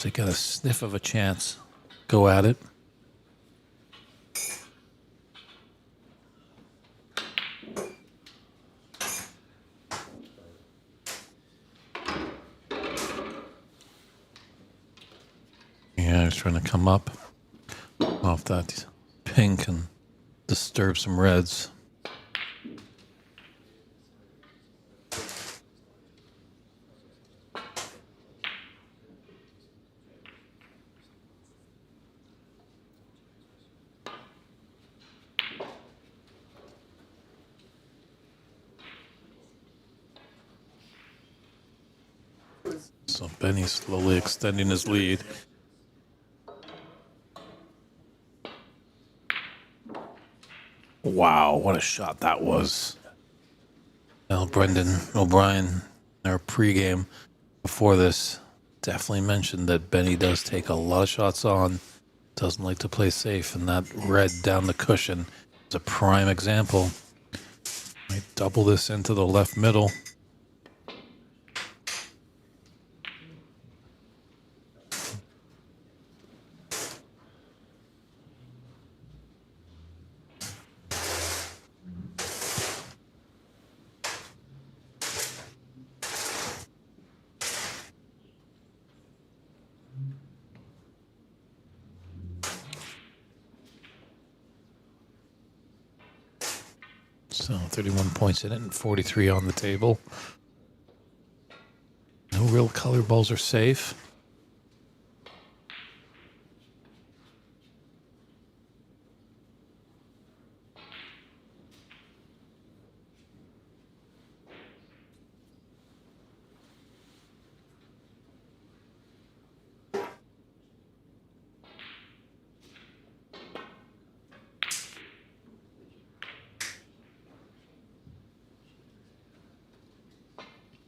they got a sniff of a chance. Go at it. Now he's trying to come up off that pink and disturb some reds. So Benny's slowly extending his lead. Wow, what a shot that was. Now, Brendan O'Brien, in our pregame before this, definitely mentioned that Benny does take a lot of shots on, doesn't like to play safe, and that red down the cushion is a prime example. Might double this into the left middle. So 31 points in it and 43 on the table. No real color balls are safe.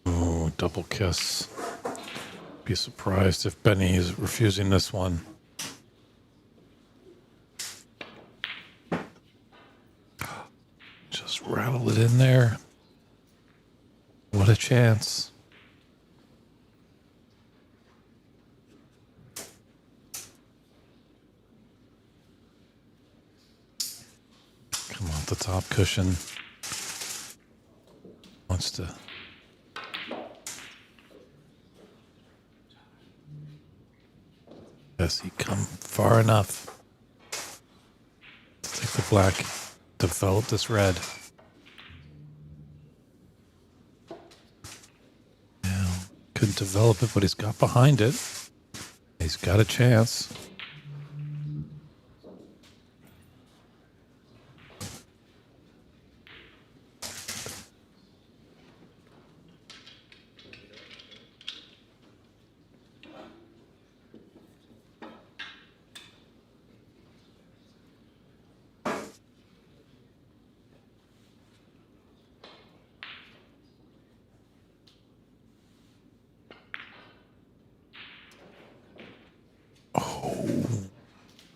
Oh, double kiss. Be surprised if Benny is refusing this one. Just rattle it in there. What a chance. Come off the top cushion. Wants to. Has he come far enough to take the black, develop this red? Yeah, couldn't develop it, but he's got behind it. He's got a chance.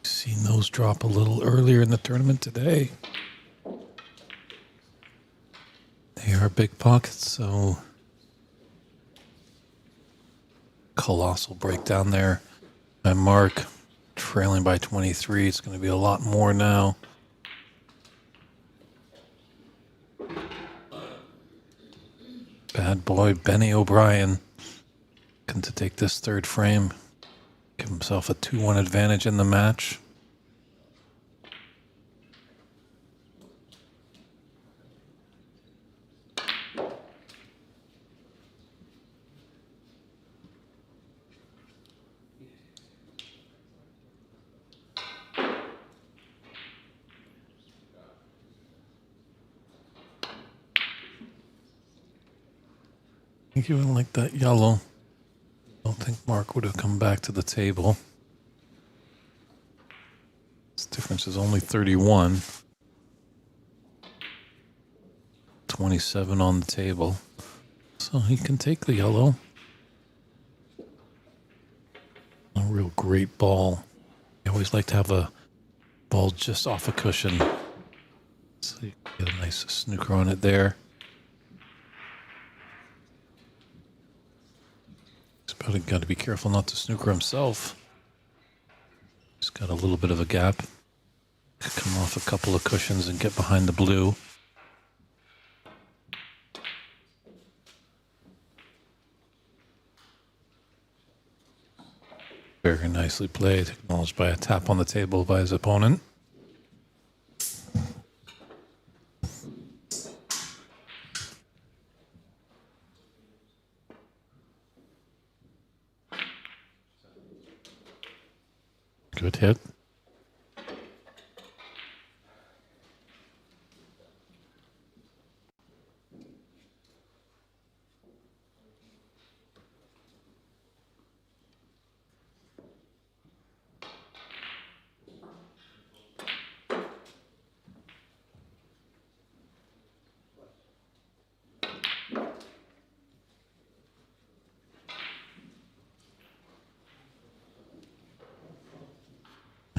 Seen those drop a little earlier in the tournament today. They are big pockets, so colossal breakdown there by Mark, trailing by 23. It's going to be a lot more now. Bad boy Benny O'Brien looking to take this third frame, give himself a 2-1 advantage in the match. I think he wouldn't like that yellow. I don't think Mark would have come back to the table. This difference is only 31. 27 on the table. So he can take the yellow. A real great ball. I always like to have a ball just off a cushion. So you can get a nice snooker on it there. He's got to be careful not to snooker himself. He's got a little bit of a gap. Come off a couple of cushions and get behind the blue. Very nicely played. Acknowledged by a tap on the table by his opponent. Good hit.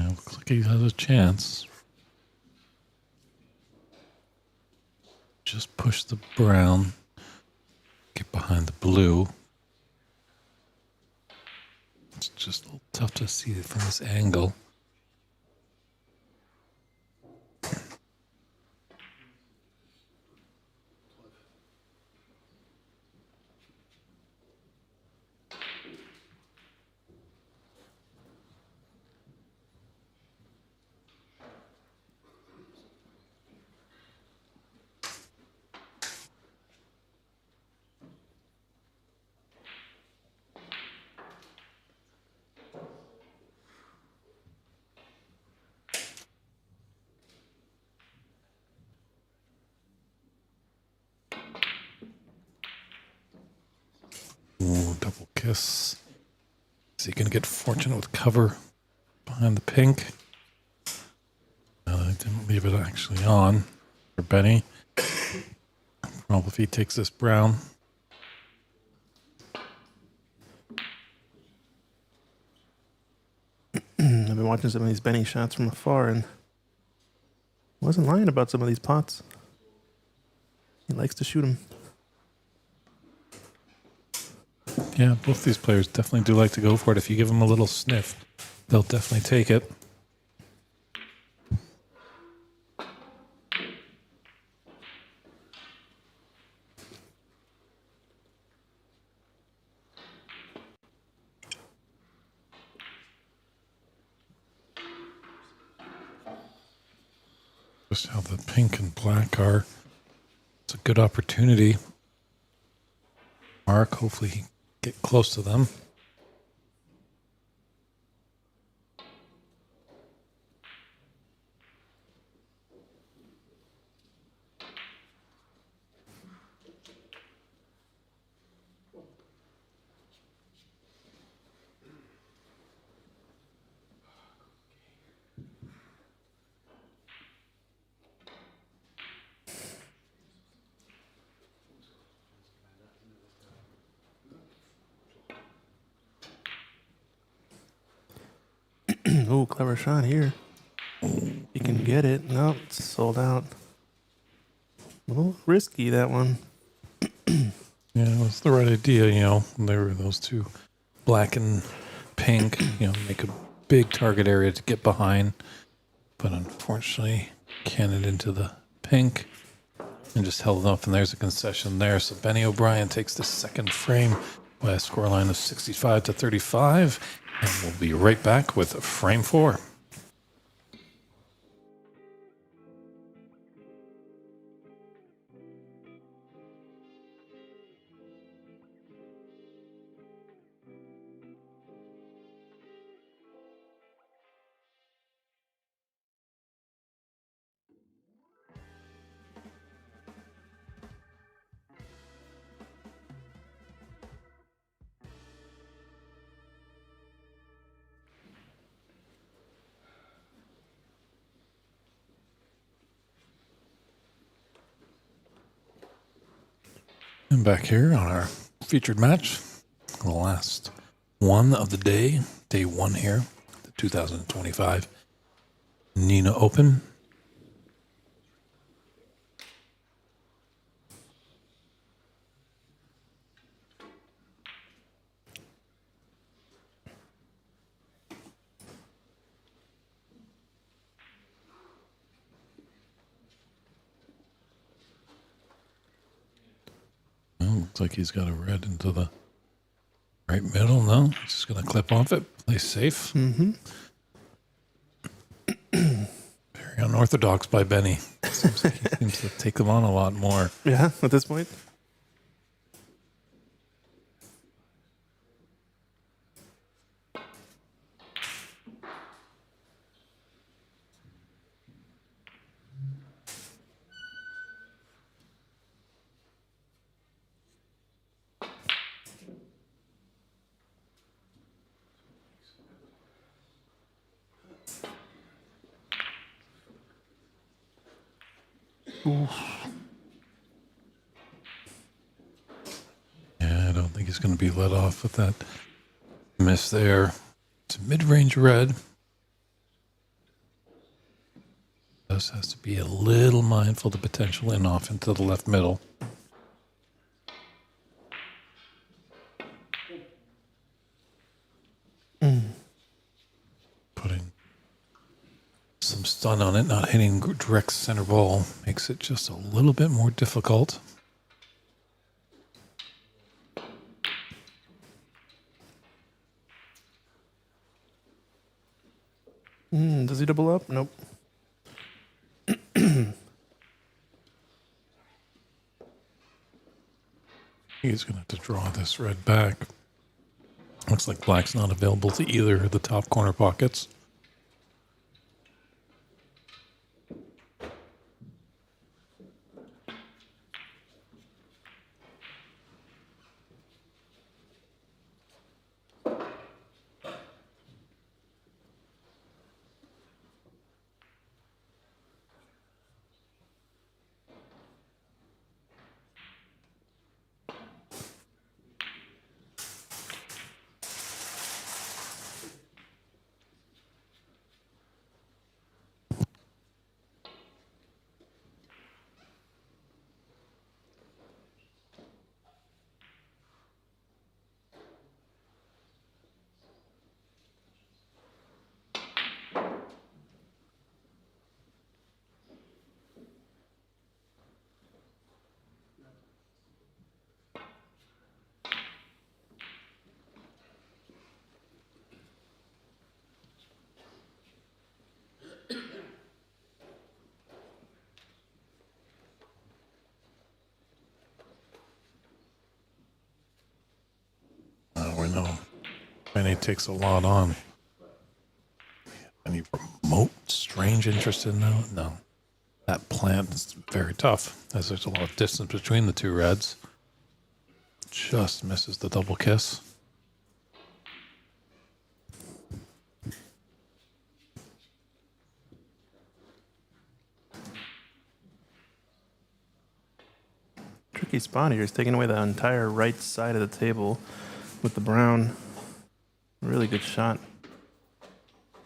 Looks like he has a chance. Just push the brown. Get behind the blue. It's just a little tough to see it from this angle. Ooh, double kiss. Is he going to get fortunate with cover behind the pink? I didn't leave it actually on for Benny. Well, if he takes this brown. I've been watching some of these Benny shots from afar and wasn't lying about some of these pots. He likes to shoot them. Yeah, both these players definitely do like to go for it. If you give them a little sniff, they'll definitely take it. Just how the pink and black are. It's a good opportunity. Mark, hopefully he can get close to them. Oh, clever shot here. You can get it. No, it's sold out. A little risky, that one. Yeah, it was the right idea, you know. There were those two, black and pink, you know, make a big target area to get behind. But unfortunately, cannoned into the pink and just held up, and there's a concession there. So Benny O'Brien takes the second frame by a scoreline of 65-35, and we'll be right back with frame 4. And back here on our featured match, the last one of the day, day 1 here, the 2025 Nenagh Open. Well, looks like he's got a red into the Right middle, no. He's just going to clip off it. Play safe. Mm-hmm. Very unorthodox by Benny. Seems like he seems to take them on a lot more. Yeah, at this point. Yeah, I don't think he's going to be let off with that miss there. It's a mid-range red. Just has to be a little mindful of the potential in-off into the left middle. Putting some stun on it, not hitting direct center ball, makes it just a little bit more difficult. Does he double up? Nope. He's going to have to draw this red back. Looks like black's not available to either of the top corner pockets. We know Benny takes a lot on. Any remote strange interest in that? No. That plant is very tough, as there's a lot of distance between the two reds. Just misses the double kiss. Tricky spot here. He's taking away the entire right side of the table with the brown. Really good shot,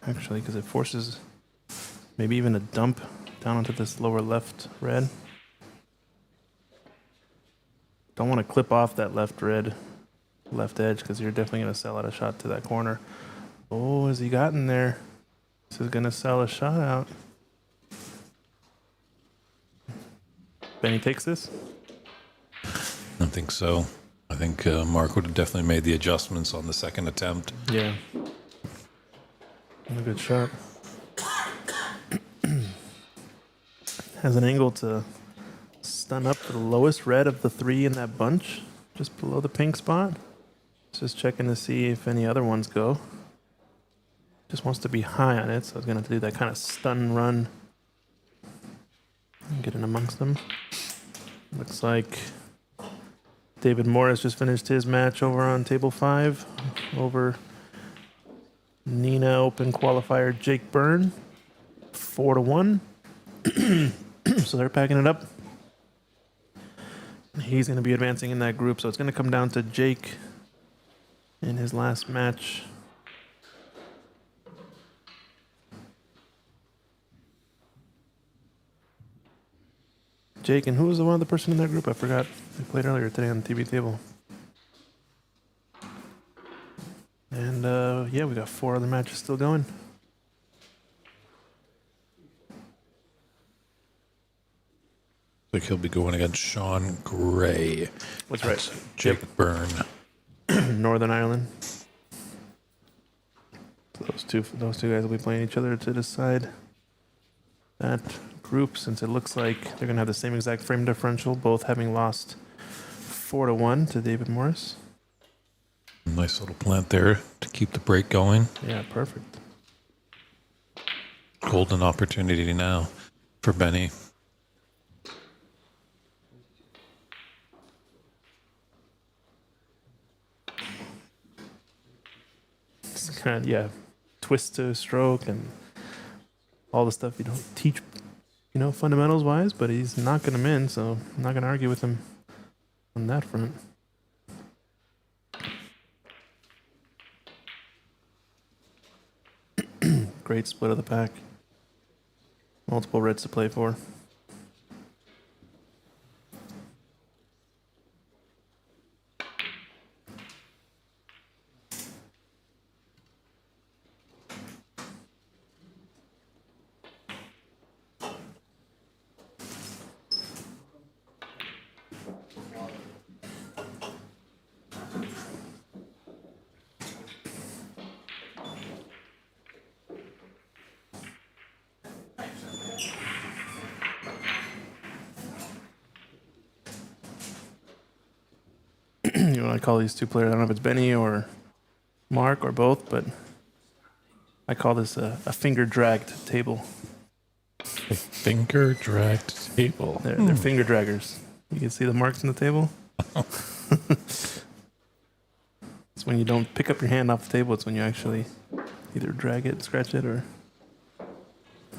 actually, because it forces maybe even a dump down onto this lower left red. Don't want to clip off that left red, left edge, because you're definitely going to sell out a shot to that corner. Oh, has he gotten there? This is going to sell a shot out. Benny takes this? I don't think so. I think Mark would have definitely made the adjustments on the second attempt. Yeah. A good shot. Has an angle to stun up to the lowest red of the three in that bunch, just below the pink spot. Just checking to see if any other ones go. Just wants to be high on it, so I was going to have to do that kind of stun run and get in amongst them. Looks like David Morris just finished his match over on table 5 over Nenagh Open qualifier Jake Byrne, 4-1. So they're packing it up. He's going to be advancing in that group, so it's going to come down to Jake in his last match. Jake, and who was the one other person in that group? I forgot. We played earlier today on the TV table. And yeah, we got 4 other matches still going. I think he'll be going against Sean Gray. That's right. Jake Byrne. Northern Ireland. So those two guys will be playing each other to decide that group, since it looks like they're going to have the same exact frame differential, both having lost 4-1 to David Morris. Nice little plant there to keep the break going. Yeah, perfect. Golden opportunity now for Benny. It's kind of, yeah, twist to stroke and all the stuff you don't teach, fundamentals wise, but he's knocking them in, so I'm not going to argue with him on that front. Great split of the pack. Multiple reds to play for. You know, I call these two players, I don't know if it's Benny or Mark or both, but I call this a finger-dragged table. A finger dragged table. They're finger draggers. You can see the marks on the table. It's when you don't pick up your hand off the table, it's when you actually either drag it, scratch it, or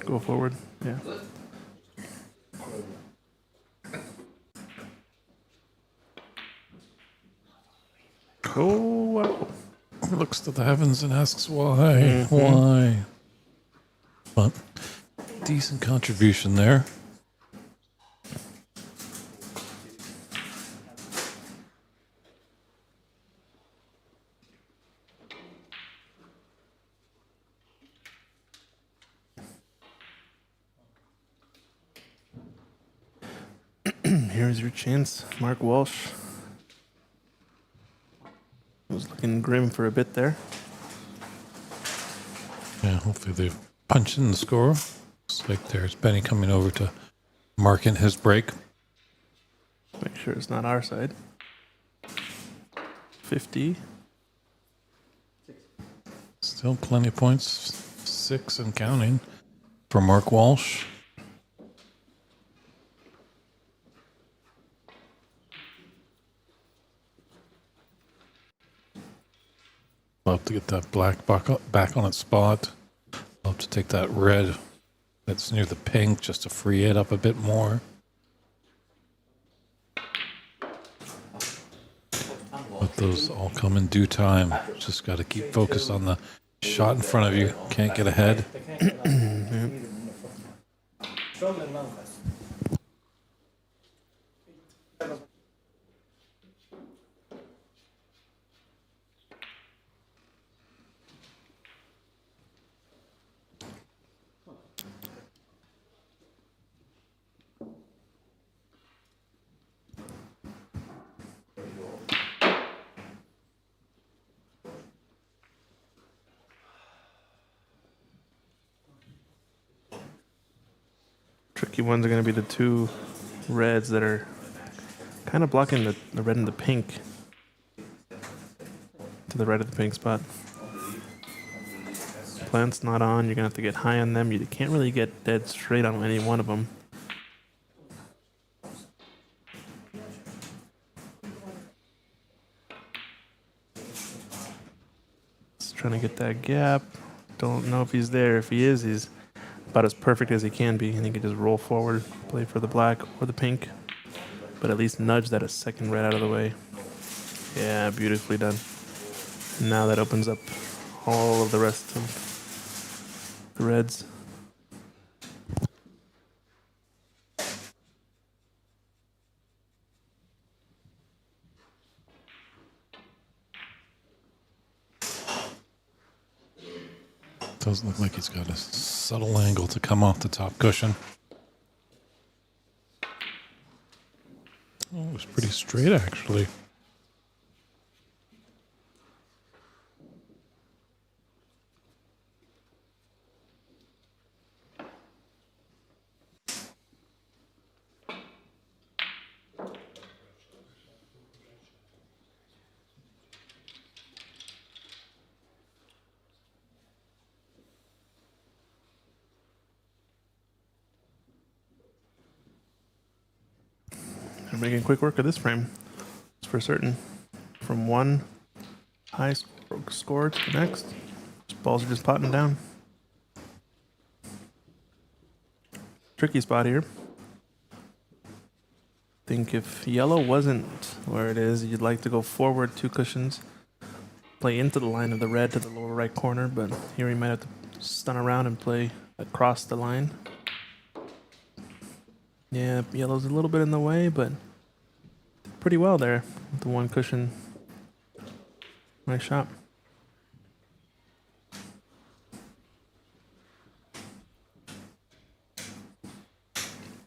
go forward. Yeah. Oh, wow. Looks to the heavens and asks why. Why? But decent contribution there. Here's your chance, Mark Walsh. Was looking grim for a bit there. Yeah, hopefully they punch in the score. Looks like there's Benny coming over to mark in his break. Make sure it's not our side. 50. Still plenty of points. 6 and counting for Mark Walsh. Love to get that black back on its spot. Love to take that red that's near the pink just to free it up a bit more. But those all come in due time. Just got to keep focused on the shot in front of you. Can't get ahead. Tricky ones are going to be the two reds that are kind of blocking the red and the pink to the right of the pink spot. Plant's not on. You're going to have to get high on them. You can't really get dead straight on any one of them. Just trying to get that gap. Don't know if he's there. If he is, he's about as perfect as he can be, and he can just roll forward, play for the black or the pink, but at least nudge that a second red out of the way. Yeah, beautifully done. Now that opens up all of the rest of the reds. Does look like he's got a subtle angle to come off the top cushion. Oh, it was pretty straight, actually. They're making quick work of this frame. It's for certain. From one high score to the next. Balls are just potting down. Tricky spot here. Think if yellow wasn't where it is, you'd like to go forward 2 cushions, play into the line of the red to the lower right corner, but here he might have to stun around and play across the line. Yeah, yellow's a little bit in the way, but pretty well there with the 1 cushion. Nice shot.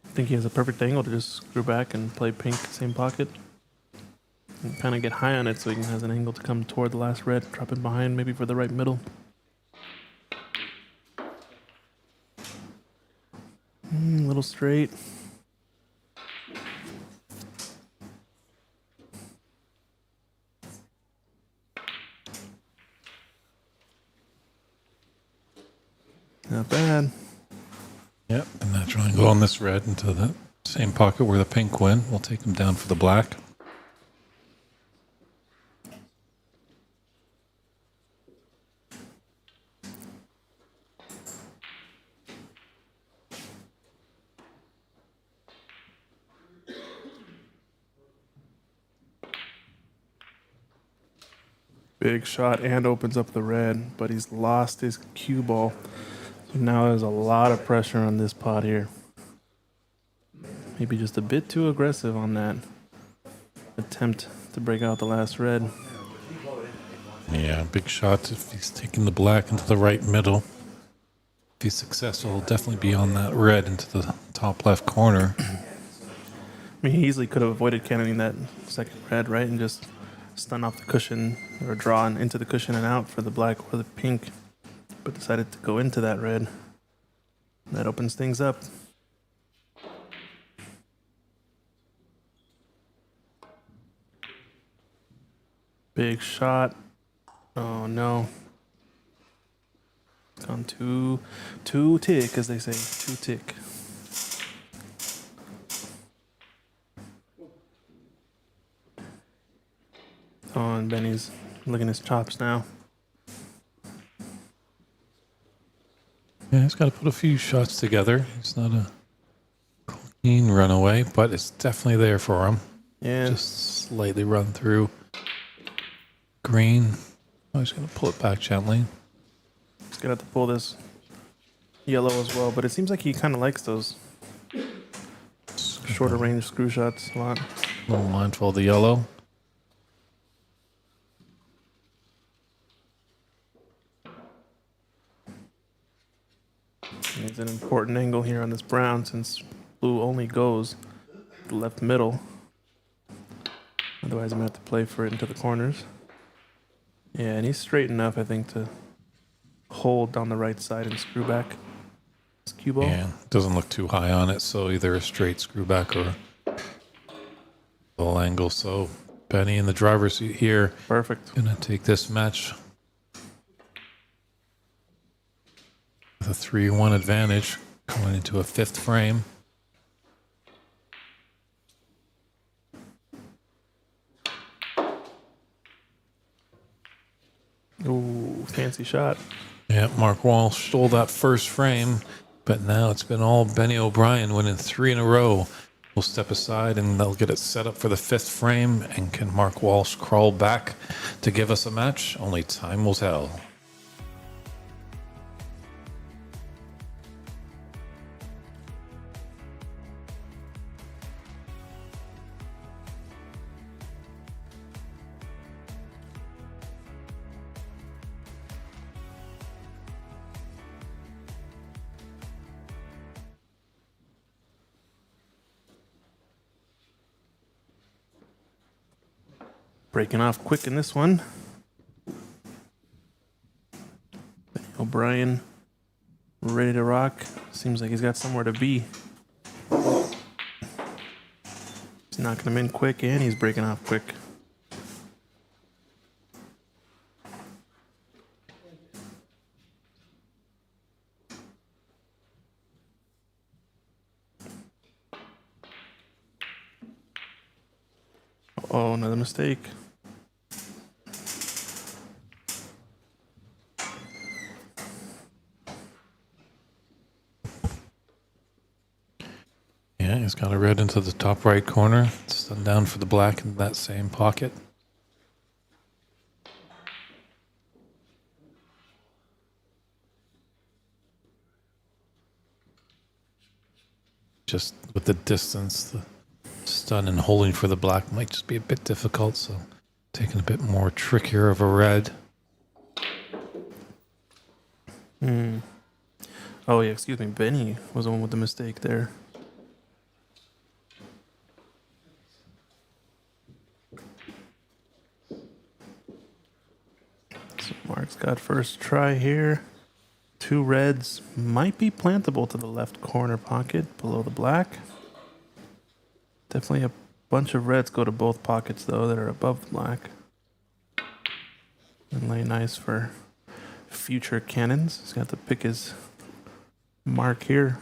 I think he has a perfect angle to just screw back and play pink, same pocket. And kind of get high on it so he has an angle to come toward the last red, drop it behind maybe for the right middle. A little straight. Not bad. Yep, and that triangle on this red into the same pocket where the pink went. We'll take him down for the black. Big shot and opens up the red, but he's lost his cue ball. So now there's a lot of pressure on this pot here. Maybe just a bit too aggressive on that attempt to break out the last red. Yeah, big shot if he's taking the black into the right middle. If he's successful, he'll definitely be on that red into the top left corner. I mean, he easily could have avoided cannoning that second red, right? And just stun off the cushion or draw into the cushion and out for the black or the pink. But decided to go into that red. That opens things up. Big shot. Oh no. Gone too tick, as they say. Too tick. Oh, and Benny's licking his chops now. Yeah, he's got to put a few shots together. It's not a clean runaway, but it's definitely there for him. Yeah. Just slightly run through green. Oh, he's going to pull it back gently. He's gonna have to pull this yellow as well, but it seems like he kind of likes those shorter range screw shots a lot. A little mindful of the yellow. It's an important angle here on this brown since blue only goes the left middle. Otherwise, I'm gonna have to play for it into the corners. Yeah, and he's straight enough, I think, to hold down the right side and screw back his cue ball. Yeah, doesn't look too high on it, so either a straight screw back or a little angle. So Benny in the driver's seat here. Perfect. Gonna take this match with a 3-1 advantage going into a 5th frame. Ooh, fancy shot. Yeah, Mark Walsh stole that first frame, but now it's been all Benny O'Brien winning 3 in a row. We'll step aside and they'll get it set up for the 5th frame. And can Mark Walsh crawl back to give us a match? Only time will tell. Breaking off quick in this one. O'Brien ready to rock. Seems like he's got somewhere to be. He's knocking him in quick and he's breaking off quick. Oh, another mistake. Yeah, he's got a red into the top right corner. It's then down for the black in that same pocket. Just with the distance, the stun and holding for the black might just be a bit difficult, so taking a bit more trickier of a red. Oh, yeah, excuse me. Benny was the one with the mistake there. So Mark's got first try here. 2 reds might be plantable to the left corner pocket below the black. Definitely a bunch of reds go to both pockets, though, that are above the black. And lay nice for future cannons. He's got to pick his mark here.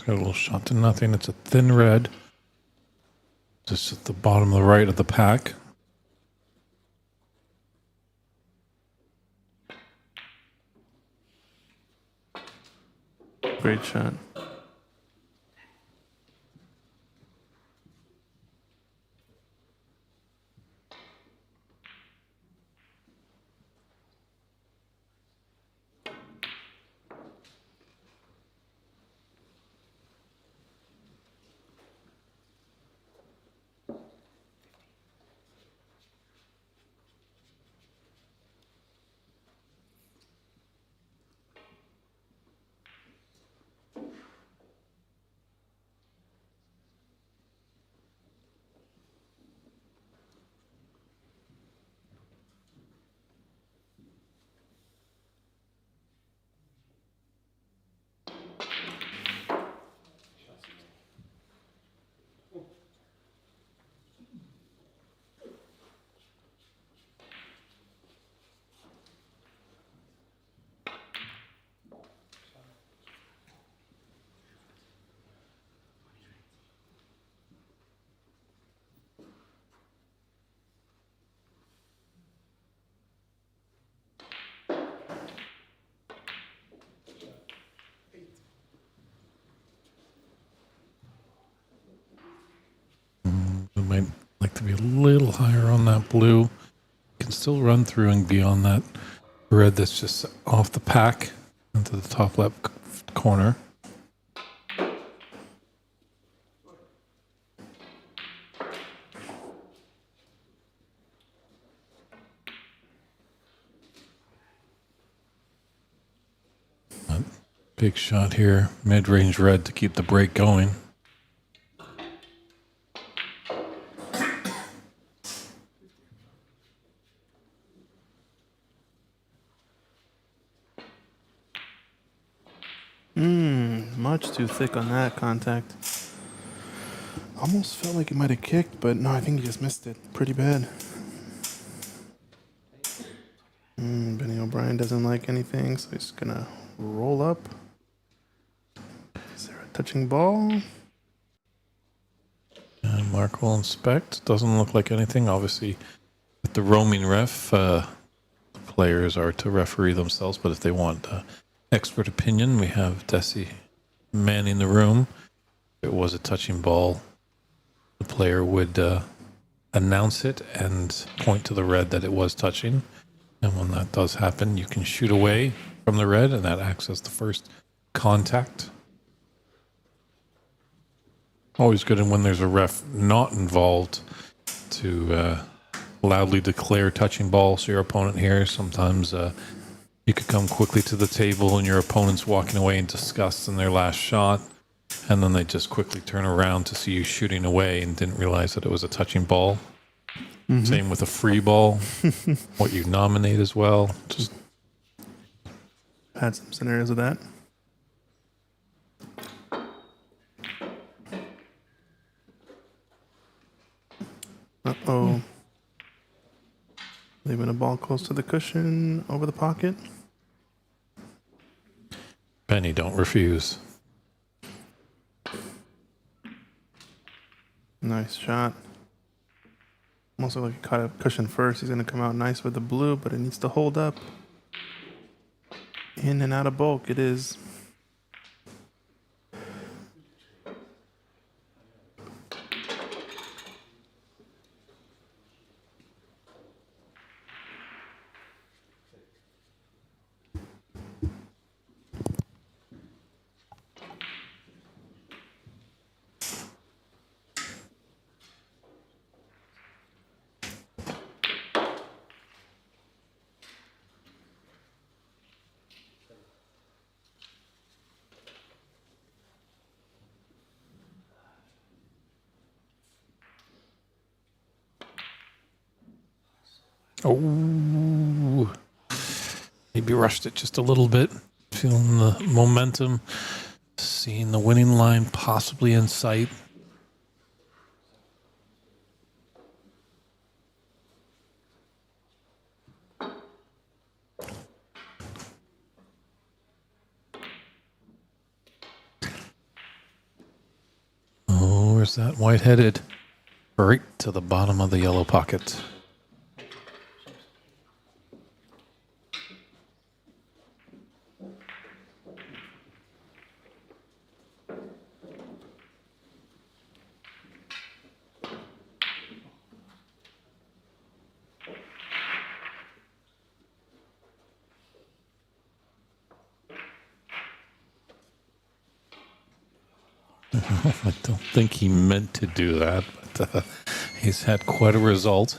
Got a little shot to nothing. It's a thin red. Just at the bottom of the right of the pack. Great shot. We might like to be a little higher on that blue. Can still run through and be on that red that's just off the pack into the top left corner. Big shot here, mid-range red to keep the break going. Much too thick on that contact. Almost felt like it might have kicked, but no, I think he just missed it pretty bad. Benny O'Brien doesn't like anything, so he's gonna roll up. Is there a touching ball? And Mark will inspect. Doesn't look like anything. Obviously, with the roaming ref, the players are to referee themselves, but if they want expert opinion, we have Desi manning the room. If it was a touching ball, the player would announce it and point to the red that it was touching. And when that does happen, you can shoot away from the red, and that acts as the first contact. Always good when there's a ref not involved to loudly declare touching ball. So your opponent here, sometimes you could come quickly to the table and your opponent's walking away in disgust in their last shot, and then they just quickly turn around to see you shooting away and didn't realize that it was a touching ball. Same with a free ball. What you nominate as well. Just Had some scenarios of that. Uh-oh. Leaving a ball close to the cushion, over the pocket. Benny, don't refuse. Nice shot. Almost looked like he caught a cushion first. He's going to come out nice with the blue, but it needs to hold up. In and out of bulk, it is. Oh, maybe rushed it just a little bit. Feeling the momentum, seeing the winning line possibly in sight. Oh, where's that white-headed? Right to the bottom of the yellow pocket. I don't think he meant to do that, but he's had quite a result.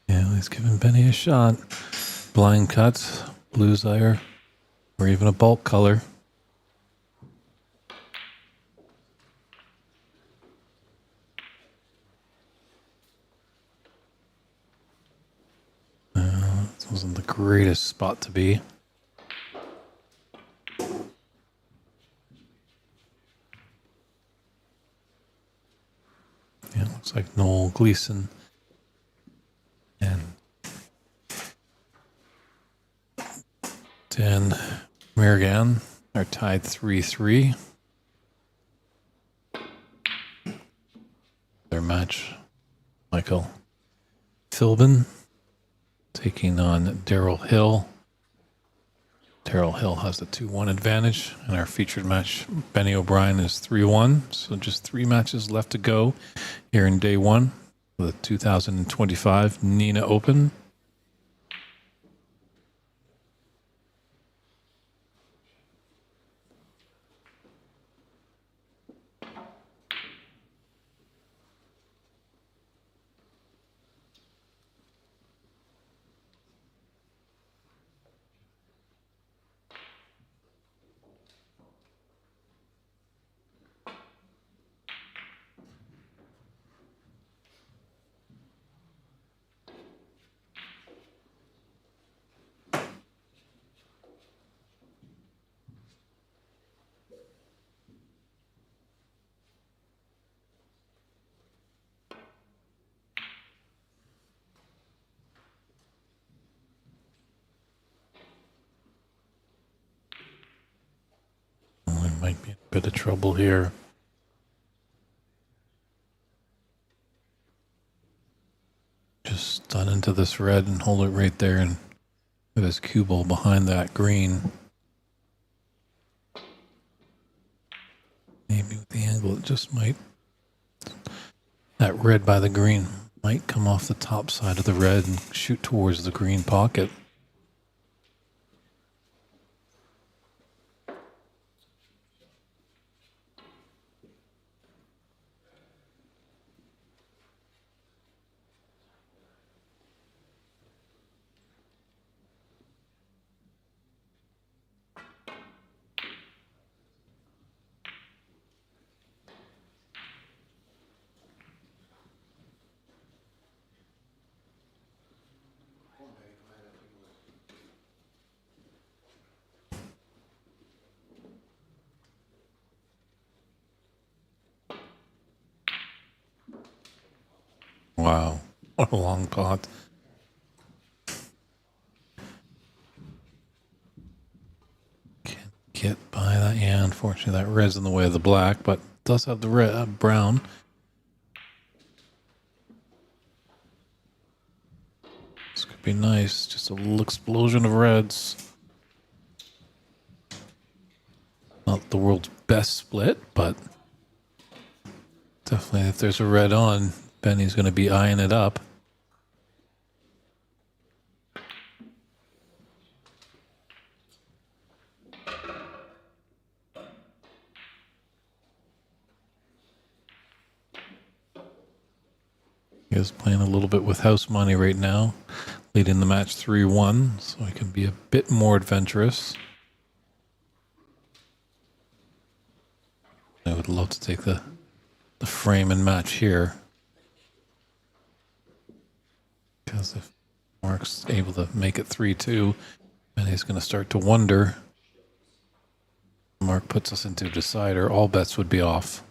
Yeah, he's giving Benny a shot. Blind cuts, blues ire, or even a bulk color. This wasn't the greatest spot to be. Yeah, looks like Noel Gleason and Dan Marigan are tied 3-3. Their match, Michael Philbin taking on Daryl Hill. Daryl Hill has the 2-1 advantage, and our featured match, Benny O'Brien, is 3-1. So just 3 matches left to go here in day 1 of the 2025 Nenagh Open. Might be in a bit of trouble here. Just stun into this red and hold it right there and with his cue ball behind that green. Maybe with the angle it just might That red by the green might come off the top side of the red and shoot towards the green pocket. Wow, what a long pot. Can't get by that. Yeah, unfortunately that red's in the way of the black, but does have the red, brown. This could be nice. Just a little explosion of reds. Not the world's best split, but definitely if there's a red on, Benny's going to be eyeing it up. He is playing a little bit with house money right now, leading the match 3-1, so he can be a bit more adventurous. I would love to take the frame and match here. Because if Mark's able to make it 3-2, then he's going to start to wonder. Mark puts us into a decider, all bets would be off.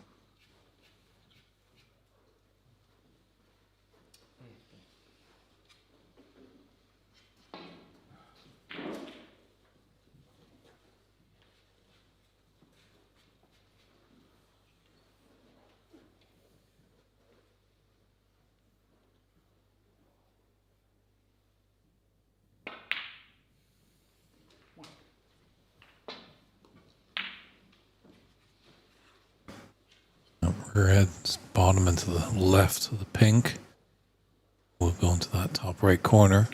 Red's bottom into the left of the pink. We'll go into that top right corner.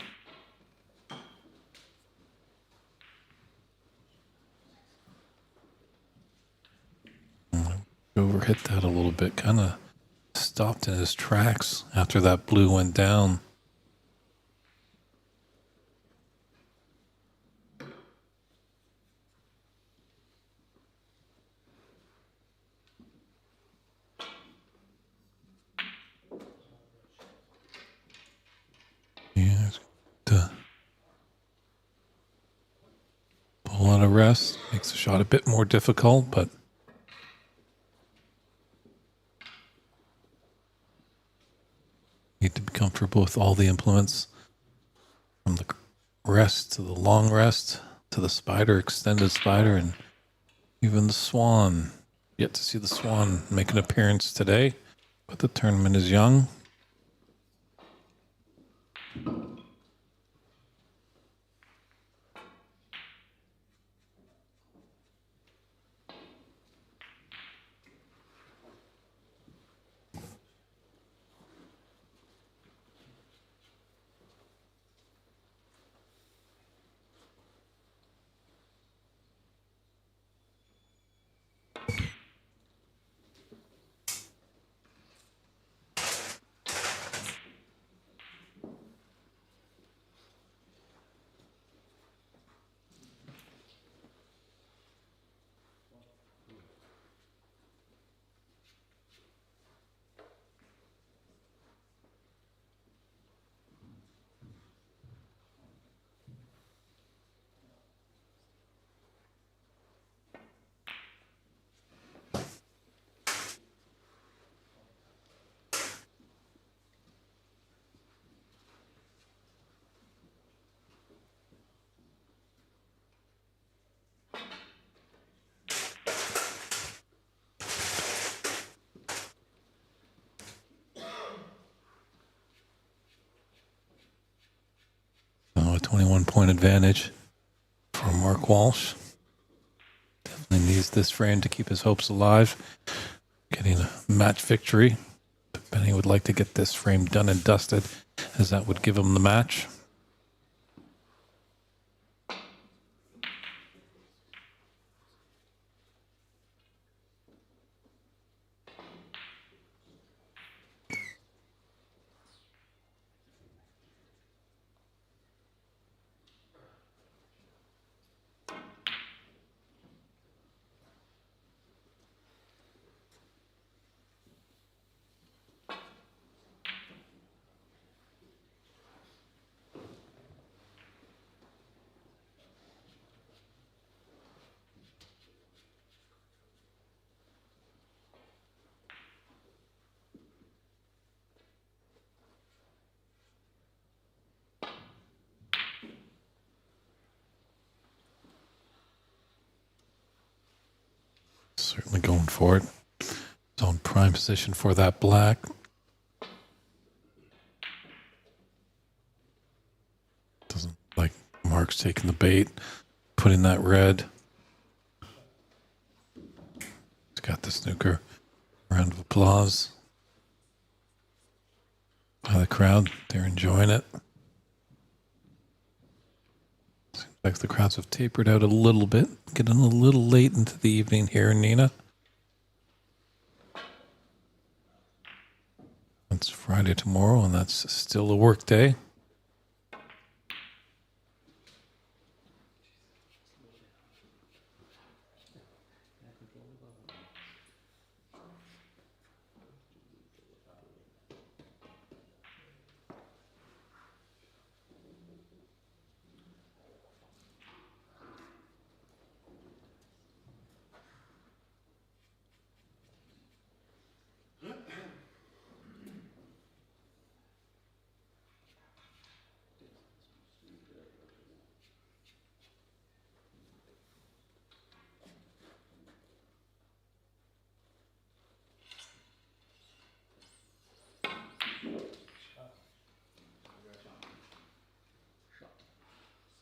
Overhit that a little bit, kind of stopped in his tracks after that blue went down. Yeah, to pull on a rest makes the shot a bit more difficult, but need to be comfortable with all the implements, from the rest to the long rest to the spider, extended spider, and even the swan. Yet to see the swan make an appearance today, but the tournament is young. A 21-point advantage for Mark Walsh. Definitely needs this frame to keep his hopes alive. Getting a match victory to Burney would like to get this frame done and dusted, as that would give him the match. Certainly going for it. He's on prime position for that black. Doesn't like Mark's taking the bait, putting that red. He's got the snooker. Round of applause by the crowd. They're enjoying it. Seems like the crowds have tapered out a little bit, getting a little late into the evening here in Nenagh. It's Friday tomorrow, and that's still a work day.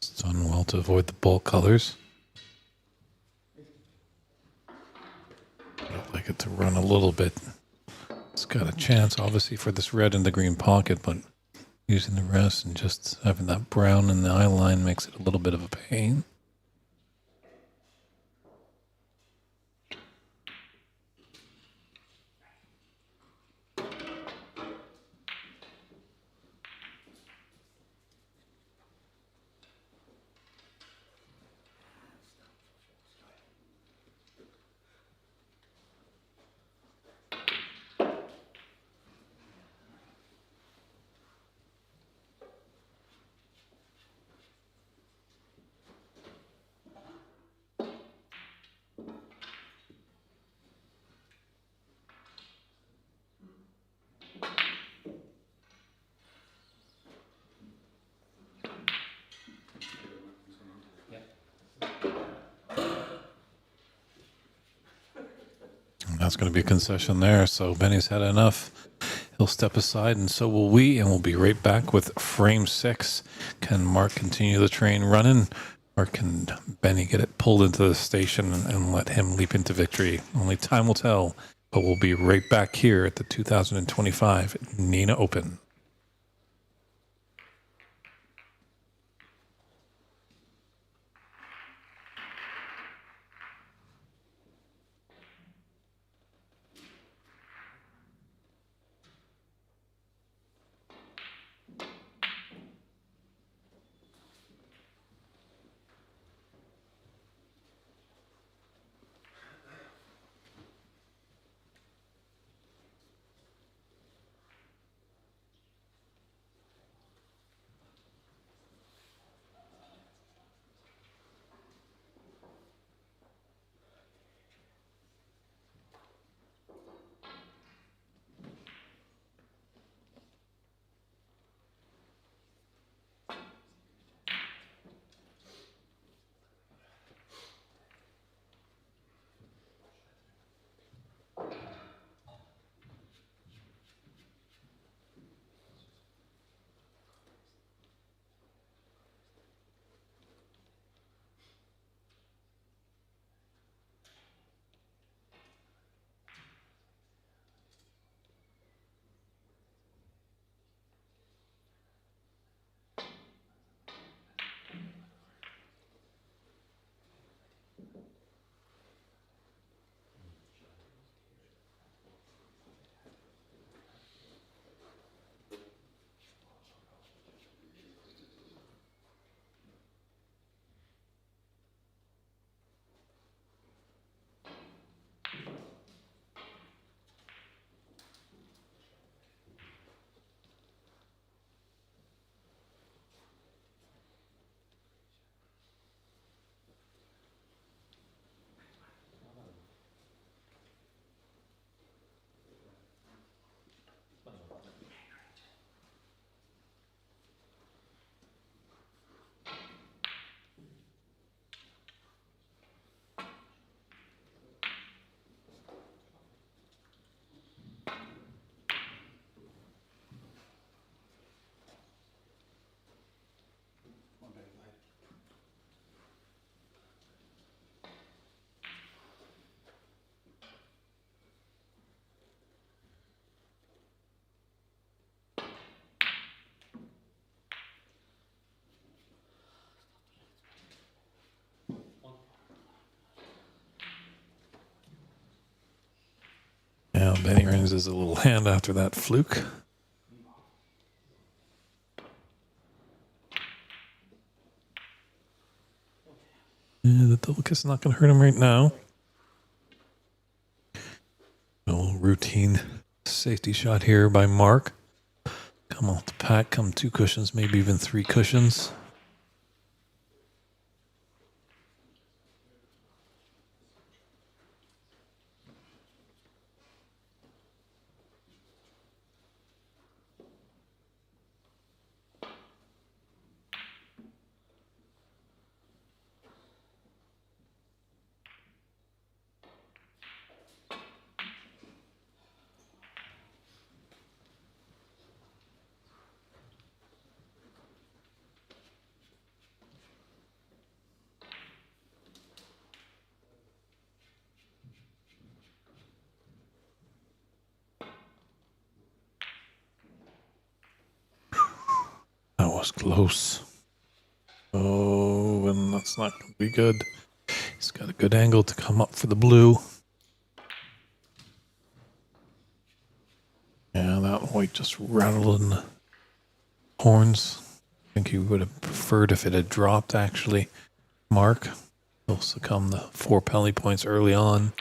It's done well to avoid the ball colors. I'd like it to run a little bit. It's got a chance, obviously, for this red in the green pocket, but using the rest and just having that brown in the eye line makes it a little bit of a pain. That's going to be a concession there. So Benny's had enough. He'll step aside, and so will we, and we'll be right back with frame 6. Can Mark continue the train running, or can Benny get it pulled into the station and let him leap into victory? Only time will tell, but we'll be right back here at the 2025 Nenagh Open. Now Benny raises a little hand after that fluke. Yeah, the double kiss is not going to hurt him right now. No routine safety shot here by Mark. Come off the pack, come 2 cushions, maybe even 3 cushions. That was close. Oh, and that's not going to be good. He's got a good angle to come up for the blue. Yeah, that white just rattled in the horns. I think he would have preferred if it had dropped, actually. Mark, he'll succumb to 4 penalty points early on.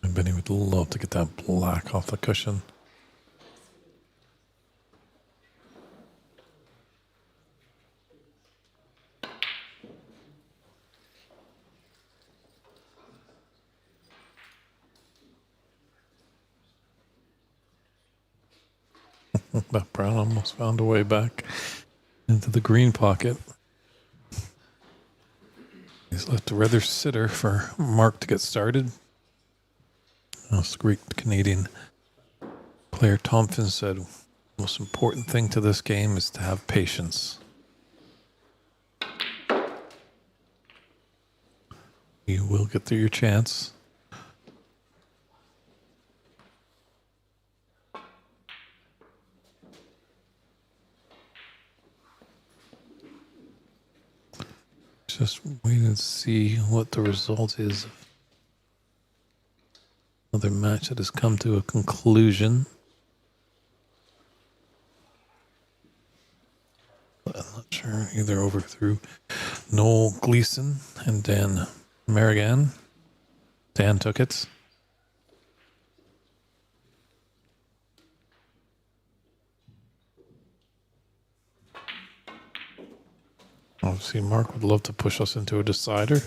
And Benny would love to get that black off the cushion. That brown almost found a way back into the green pocket. He's left a rather sitter for Mark to get started. As the great Canadian player Thompson said, the most important thing to this game is to have patience. You will get through your chance. Just wait and see what the result is. Another match that has come to a conclusion. But I'm not sure. Either overthrew Noel Gleason and Dan Marigan. Dan took it. Obviously, Mark would love to push us into a decider.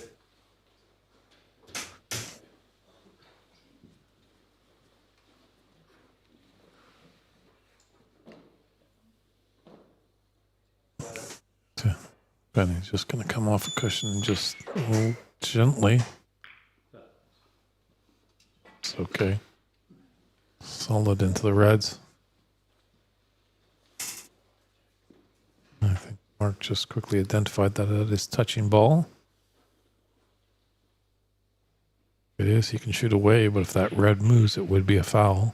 Benny's just going to come off a cushion and just gently. It's okay. Solid into the reds. I think Mark just quickly identified that it is touching ball. It is. He can shoot away, but if that red moves, it would be a foul.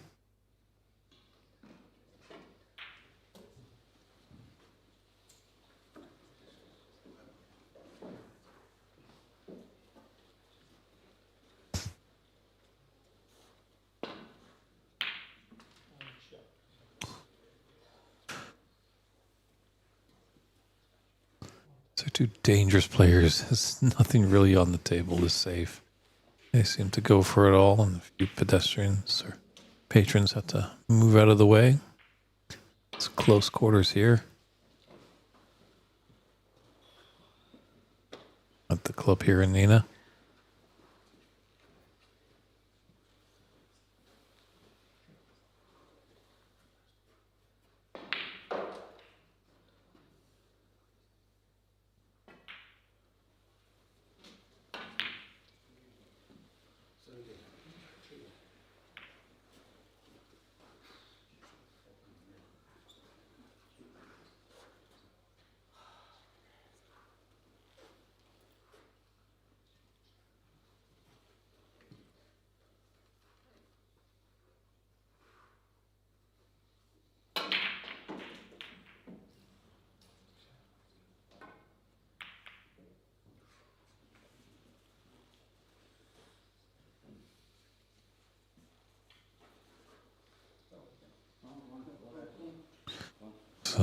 They're 2 dangerous players. There's nothing really on the table is safe. They seem to go for it all, and a few pedestrians or patrons have to move out of the way. It's close quarters here. At the club here in Nenagh.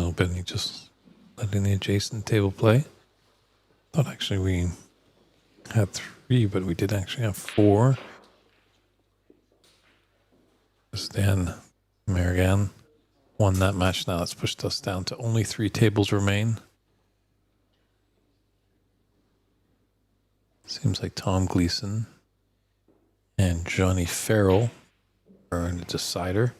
Oh, Benny just letting the adjacent table play. Thought actually we had 3, but we did actually have 4. Stan Marigan won that match. Now it's pushed us down to only 3 tables remain. Seems like Tom Gleason and Johnny Farrell are in a decider.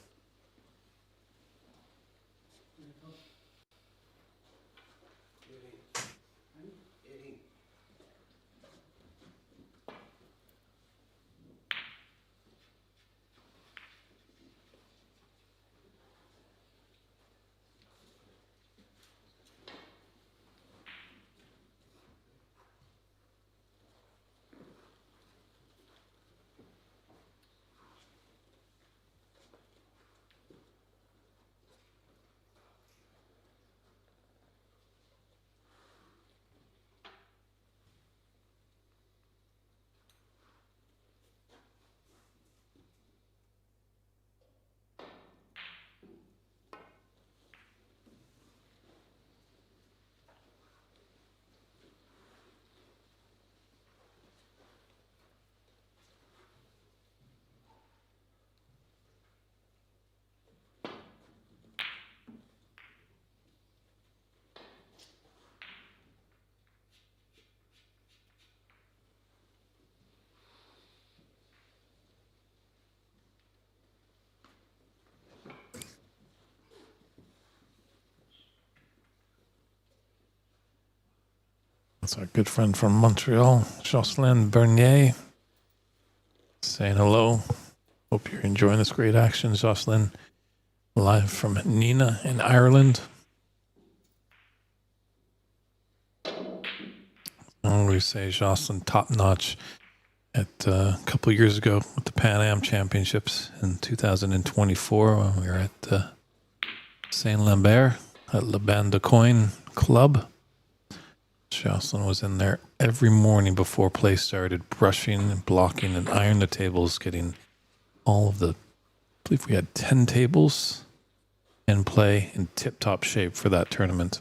That's our good friend from Montreal, Jocelyn Bernier, saying hello. Hope you're enjoying this great action, Jocelyn. Live from Nenagh in Ireland. I always say Jocelyn top notch at a couple years ago with the Pan Am Championships in 2024 when we were at Saint Lambert at Le Ban de Coin Club. Jocelyn was in there every morning before play started, brushing and blocking and ironing the tables, getting all of the, I believe we had 10 tables in play in tip-top shape for that tournament.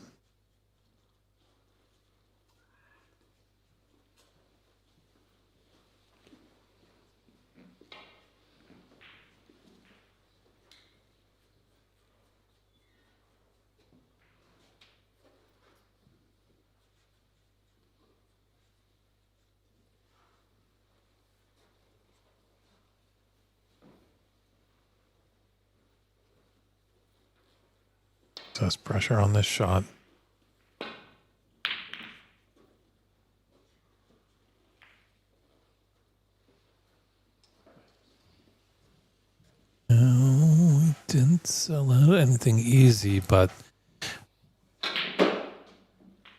Less pressure on this shot. No, we didn't sell out anything easy, but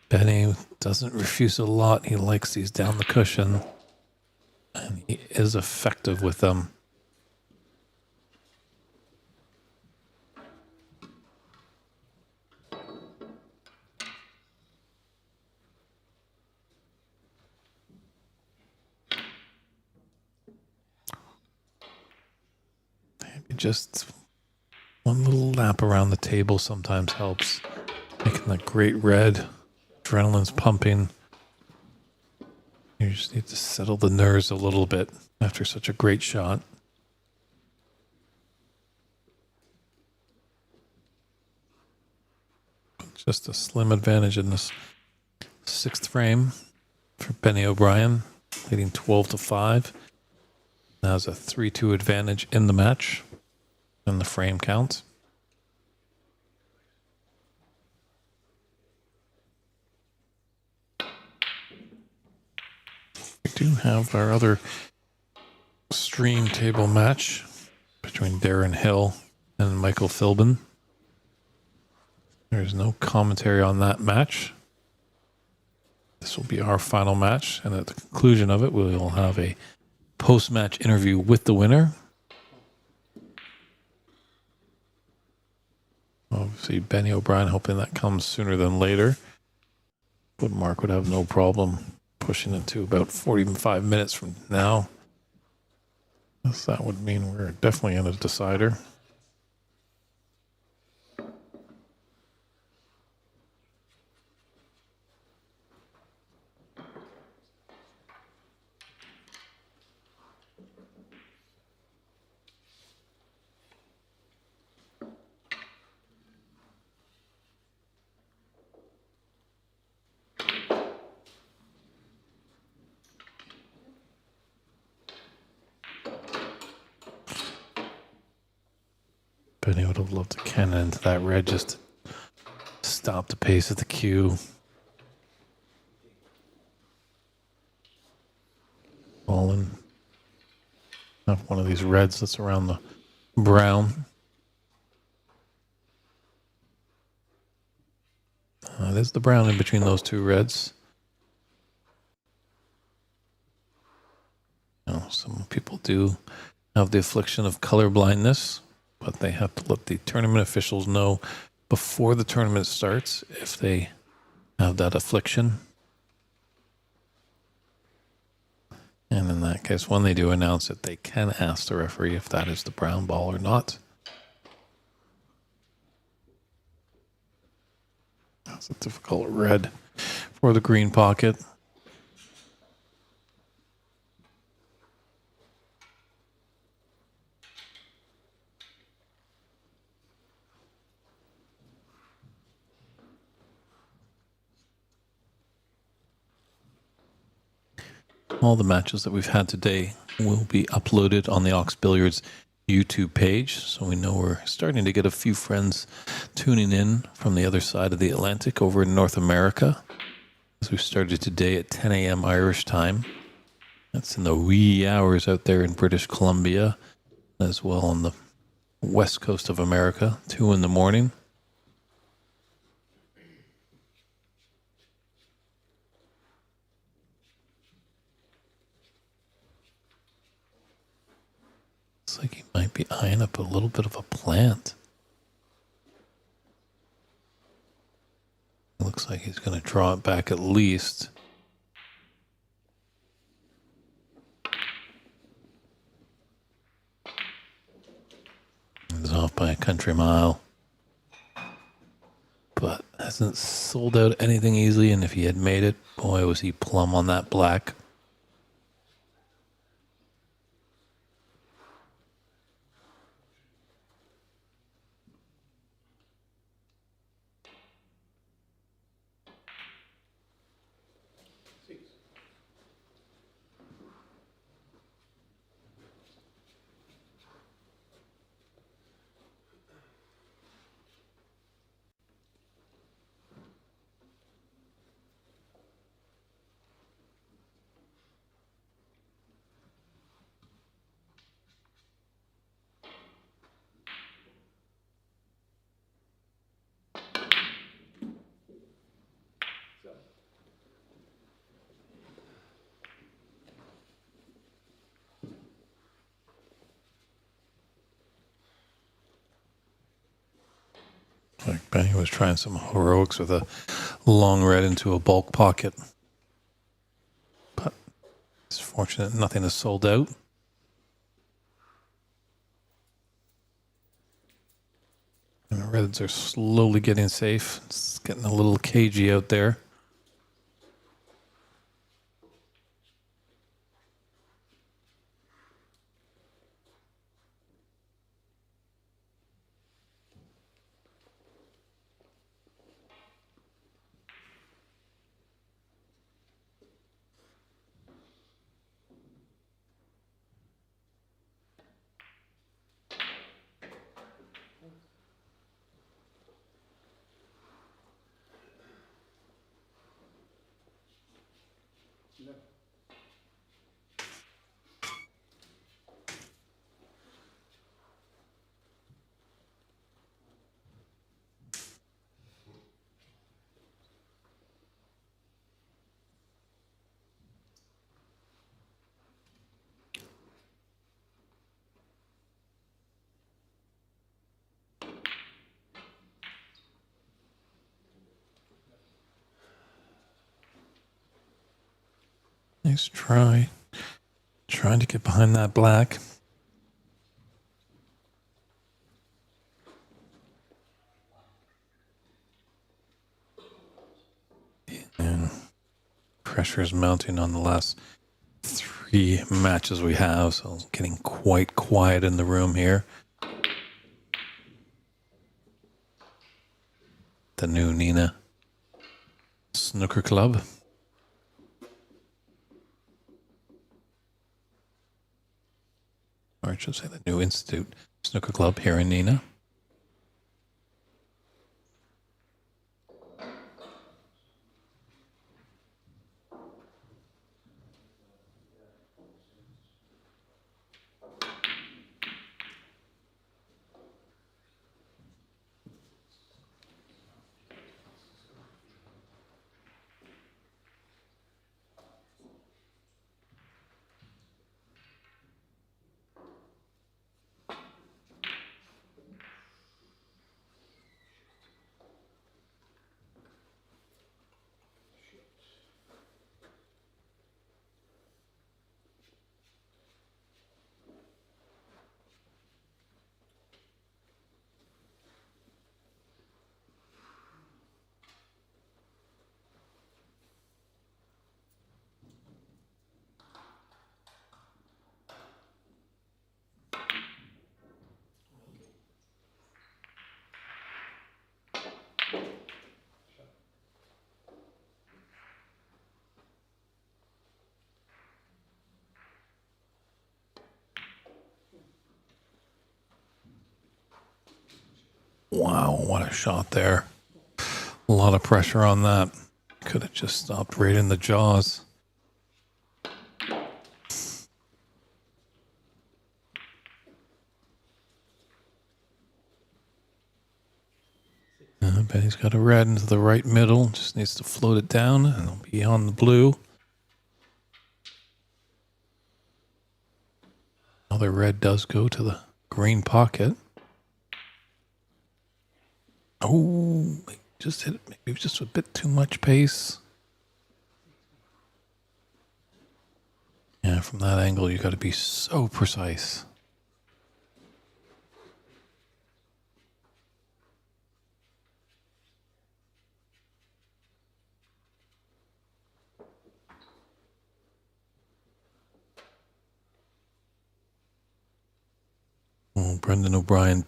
Benny doesn't refuse a lot. He likes these down the cushion, and he is effective with them. Just one little lap around the table sometimes helps. Making that great red, adrenaline's pumping. You just need to settle the nerves a little bit after such a great shot. Just a slim advantage in this 6th frame for Benny O'Brien, leading 12-5. Now has a 3-2 advantage in the match. And the frame count. We do have our other stream table match between Darren Hill and Michael Philbin. There's no commentary on that match. This will be our final match, and at the conclusion of it, we will have a post-match interview with the winner. Obviously, Benny O'Brien hoping that comes sooner than later. But Mark would have no problem pushing it to about 45 minutes from now. Yes, that would mean we're definitely in a decider. Benny would have loved to cannon into that red just to stop the pace of the cue. Fallen. Have one of these reds that's around the brown. There's the brown in between those two reds. Some people do have the affliction of color blindness, but they have to let the tournament officials know before the tournament starts if they have that affliction. And in that case, when they do announce it, they can ask the referee if that is the brown ball or not. That's a difficult red for the green pocket. All the matches that we've had today will be uploaded on the Ox Billiards YouTube page. So we know we're starting to get a few friends tuning in from the other side of the Atlantic over in North America. As we started today at 10 a.m. Irish time. That's in the wee hours out there in British Columbia, as well on the west coast of America, 2 in the morning. Looks like he might be eyeing up a little bit of a plant. It looks like he's going to draw it back at least. He's off by a country mile. But hasn't sold out anything easily, and if he had made it, boy, was he plumb on that black. Like Benny was trying some heroics with a long red into a bulk pocket. But it's fortunate nothing is sold out. And the reds are slowly getting safe. It's getting a little cagey out there. Nice try. Trying to get behind that black. And pressure is mounting on the last 3 matches we have, so it's getting quite quiet in the room here. The new Nenagh Snooker Club. Or I should say the new Institute Snooker Club here in Nenagh. Wow, what a shot there. A lot of pressure on that. Could have just stopped right in the jaws. Benny's got a red into the right middle. Just needs to float it down and it'll be on the blue. Another red does go to the green pocket. Oh, just hit it. Maybe just a bit too much pace. Yeah, from that angle, you got to be so precise. Well, Brendan O'Brien,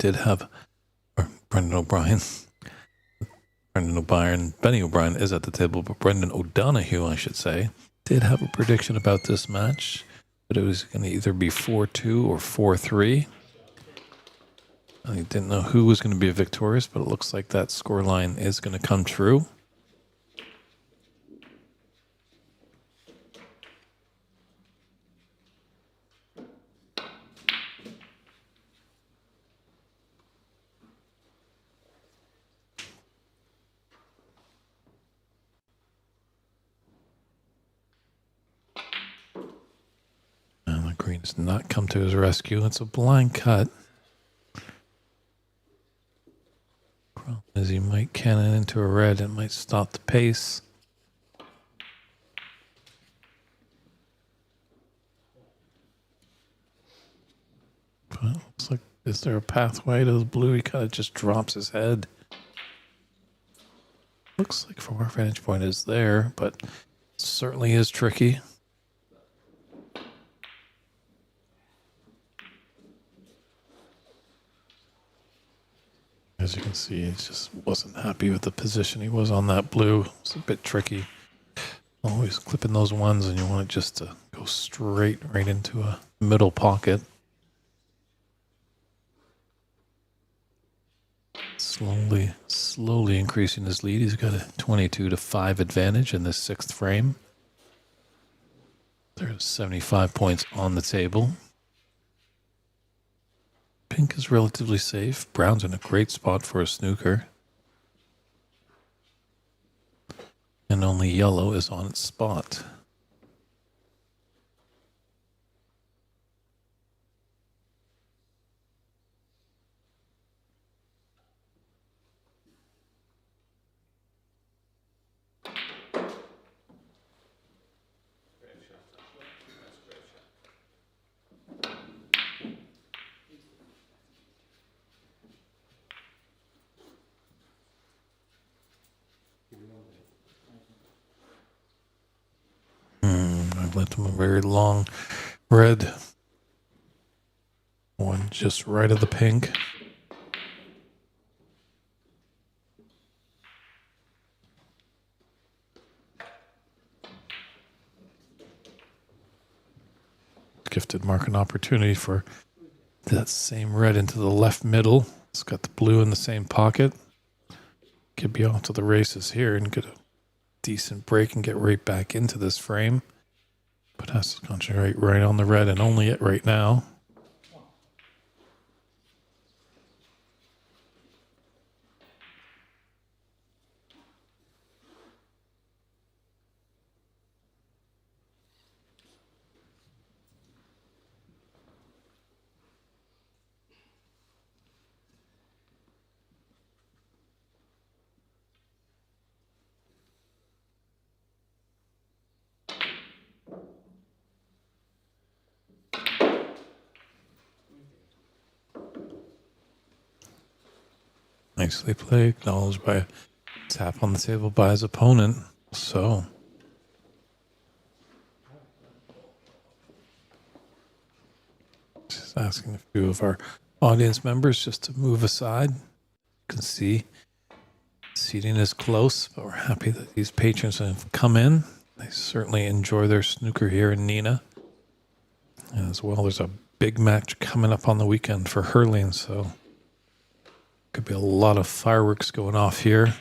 Benny O'Brien is at the table, but Brendan O'Donoghue, I should say, did have a prediction about this match, but it was going to either be 4-2 or 4-3. I didn't know who was going to be victorious, but it looks like that scoreline is going to come true. And the green does not come to his rescue. It's a blind cut. Problem is he might cannon into a red. It might stop the pace. But it looks like, is there a pathway to the blue? He kind of just drops his head. Looks like from our vantage point is there, but it certainly is tricky. As you can see, he just wasn't happy with the position he was on that blue. It's a bit tricky. Always clipping those ones, and you want it just to go straight right into a middle pocket. Slowly increasing his lead. He's got a 22-5 advantage in this sixth frame. There's 75 points on the table. Pink is relatively safe. Brown's in a great spot for a snooker. And only yellow is on its spot. I've left him a very long red. One just right of the pink. Gifted Mark an opportunity for that same red into the left middle. It's got the blue in the same pocket. Could be off to the races here and get a decent break and get right back into this frame. But has to concentrate right on the red and only it right now. Nicely played, acknowledged by a tap on the table by his opponent. So, just asking a few of our audience members just to move aside. You can see seating is close, but we're happy that these patrons have come in. They certainly enjoy their snooker here in Nenagh. And as well, there's a big match coming up on the weekend for hurling, so Could be a lot of fireworks going off here.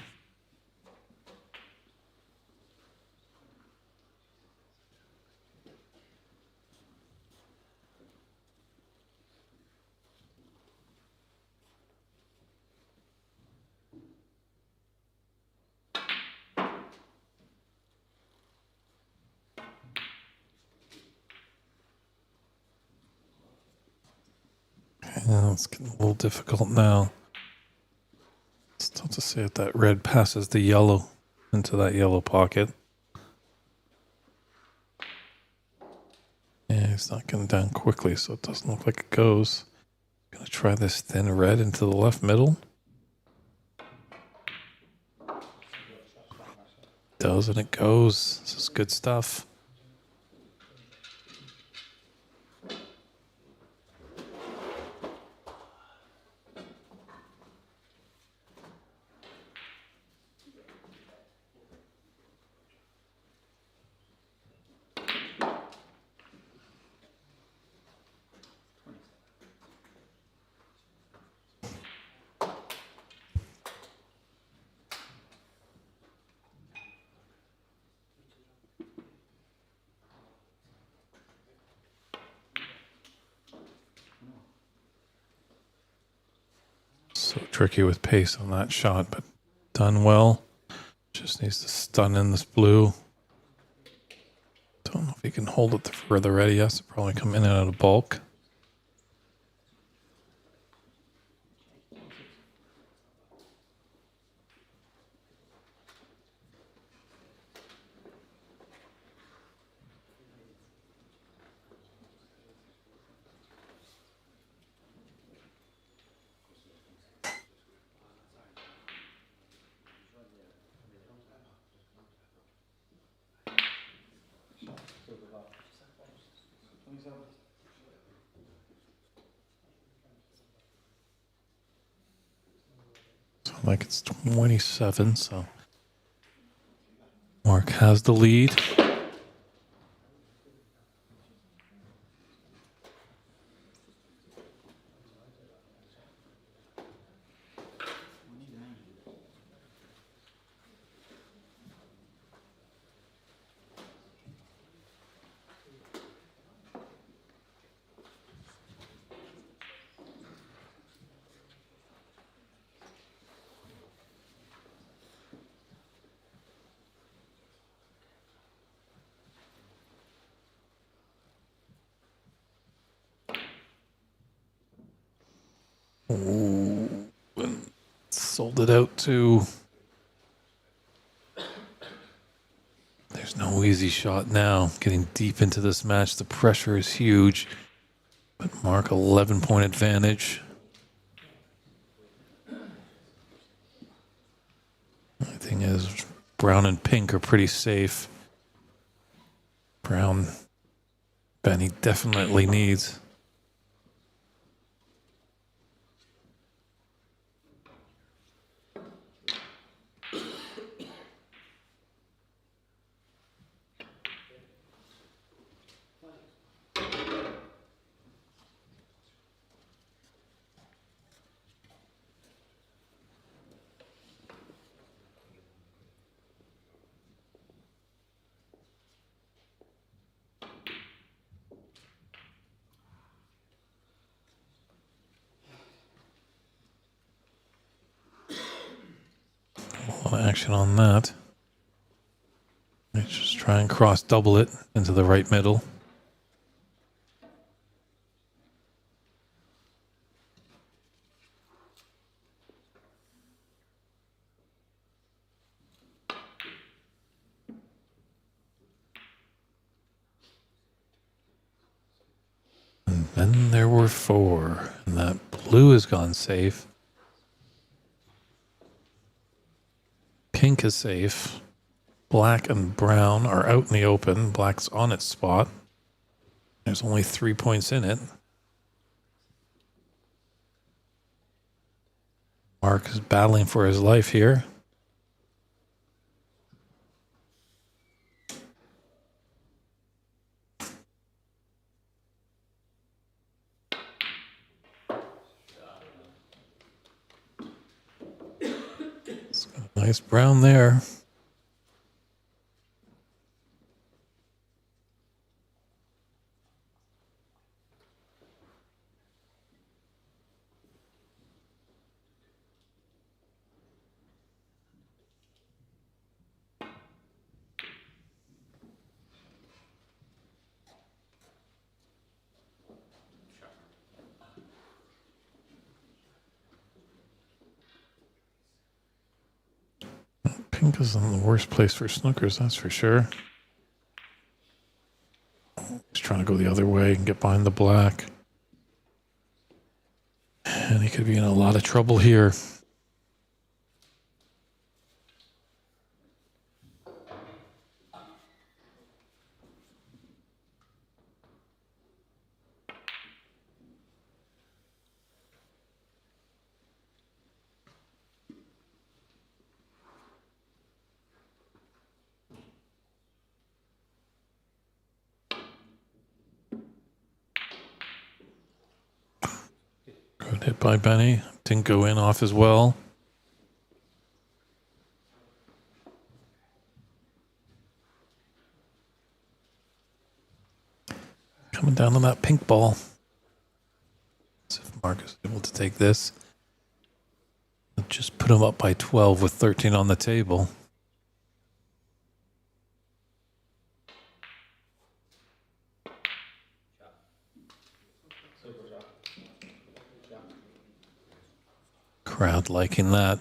Yeah, it's getting a little difficult now. It's tough to say if that red passes the yellow into that yellow pocket. Yeah, he's not getting down quickly, so it doesn't look like it goes. Gonna try this thin red into the left middle. Does, and it goes. This is good stuff. So tricky with pace on that shot, but done well. Just needs to stun in this blue. Don't know if he can hold it for the red. He has to probably come in and out of bulk. So like it's 27, so Mark has the lead. Ooh, and sold it out to. There's no easy shot now. Getting deep into this match, the pressure is huge. But Mark, 11-point advantage. The thing is, brown and pink are pretty safe. Brown, Benny definitely needs. A lot of action on that. Let's just try and cross double it into the right middle. And then there were four, and that blue has gone safe. Pink is safe. Black and brown are out in the open. Black's on its spot. There's only 3 points in it. Mark is battling for his life here. Nice brown there. Pink is in the worst place for snookers, that's for sure. He's trying to go the other way and get behind the black. And he could be in a lot of trouble here. Good hit by Benny. Didn't go in off as well. Coming down on that pink ball. Let's see if Mark is able to take this. Just put him up by 12 with 13 on the table. Crowd liking that.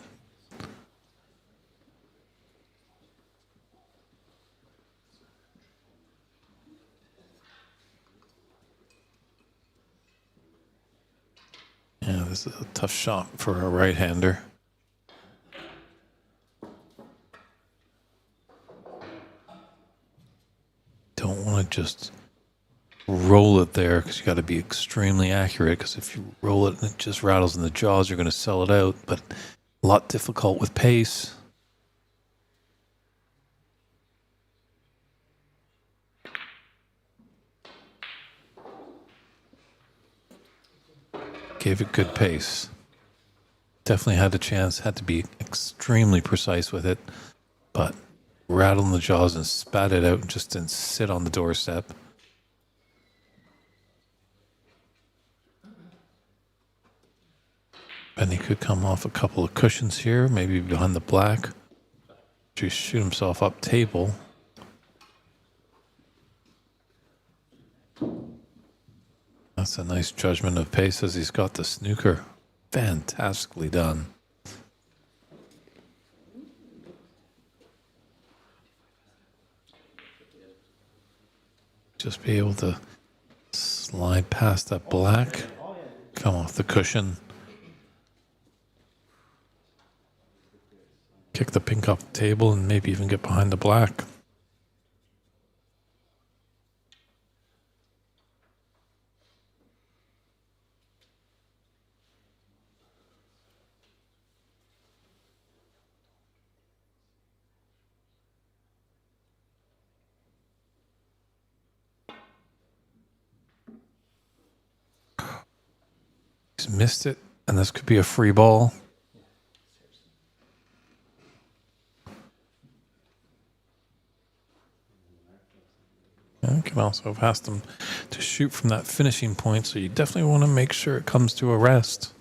Yeah, this is a tough shot for a right-hander. Don't want to just roll it there because you got to be extremely accurate, because if you roll it and it just rattles in the jaws, you're going to sell it out, but a lot difficult with pace. Gave it good pace. Definitely had a chance, had to be extremely precise with it, but rattled in the jaws and spat it out and just didn't sit on the doorstep. Benny could come off a couple of cushions here, maybe behind the black. Just shoot himself up table. That's a nice judgment of pace as he's got the snooker. Fantastically done. Just be able to slide past that black, come off the cushion. Kick the pink off the table and maybe even get behind the black. He's missed it, and this could be a free ball. You can also have asked him to shoot from that finishing point, so you definitely want to make sure it comes to a rest.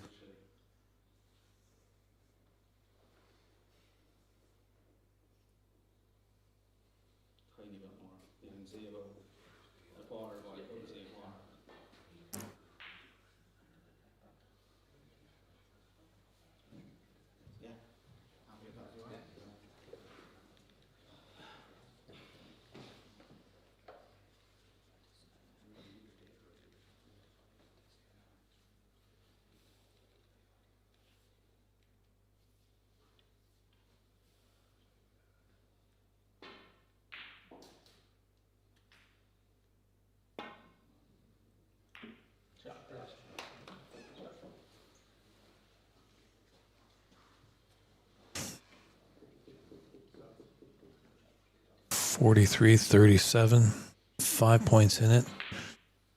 $43-37, 5 points in it,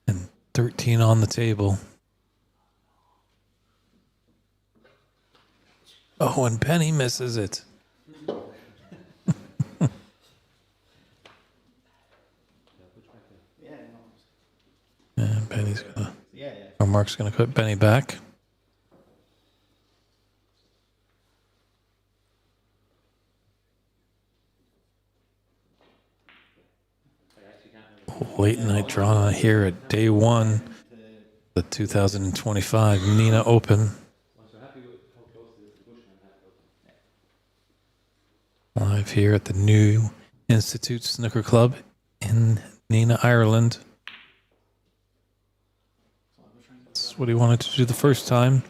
and 13 on the table. Oh, and Penny misses it. Mark's going to put Benny back. Late night draw here at day one, the 2025 Nenagh Open. Live here at the New Institute Snooker Club in Nenagh, Ireland. That's what he wanted to do the first time.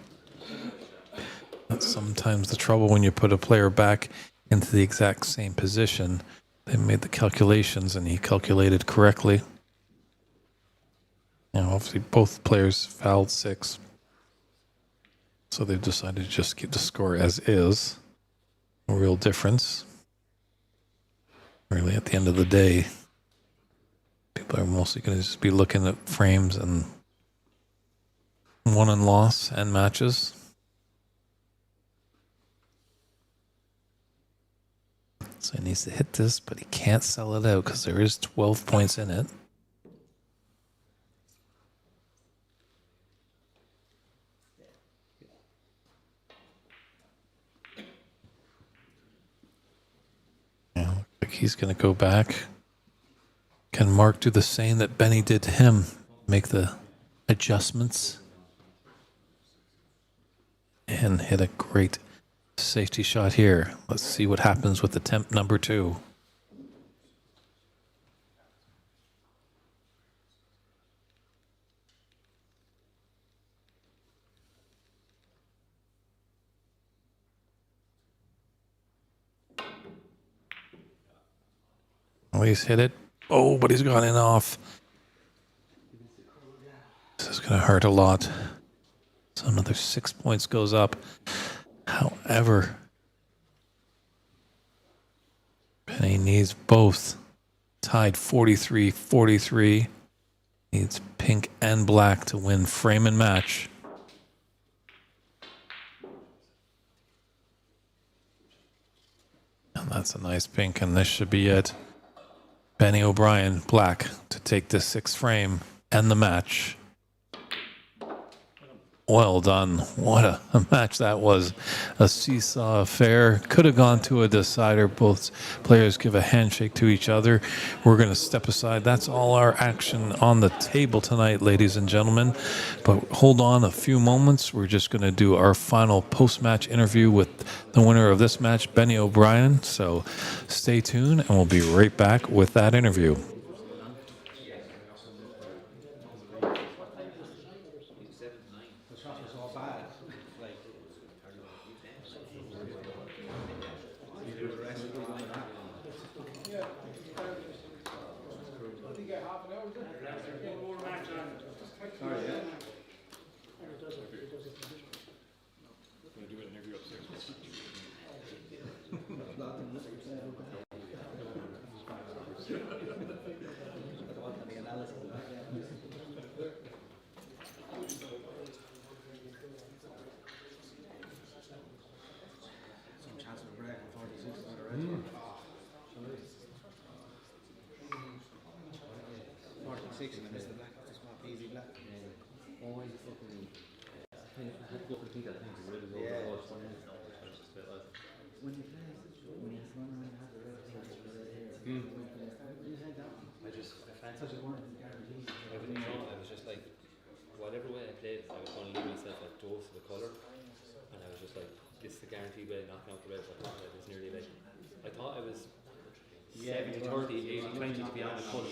That's sometimes the trouble when you put a player back into the exact same position. They made the calculations and he calculated correctly. Now, obviously, both players fouled 6. So they've decided to just keep the score as is. No real difference. Really, at the end of the day, people are mostly going to just be looking at frames and won and loss and matches. So he needs to hit this, but he can't sell it out because there is 12 points in it. Yeah, looks like he's going to go back. Can Mark do the same that Benny did to him? Make the adjustments and hit a great safety shot here. Let's see what happens with attempt number 2. Oh, he's hit it. Oh, but he's gone in off. This is going to hurt a lot. So another 6 points goes up. However, Benny needs both. Tied 43-43. Needs pink and black to win frame and match. And that's a nice pink, and this should be it. Benny O'Brien, black, to take the 6th frame and the match. Well done. What a match that was. A seesaw affair. Could have gone to a decider. Both players give a handshake to each other. We're going to step aside. That's all our action on the table tonight, ladies and gentlemen. But hold on a few moments. We're just going to do our final post-match interview with the winner of this match, Benny O'Brien. So stay tuned, and we'll be right back with that interview. Whatever way I played, I was going to leave myself a dose of the colour, and I was just like, this is the guaranteed way of knocking out the red. I thought it was nearly like, I thought I was 70-30, 80-20 to be on the colour.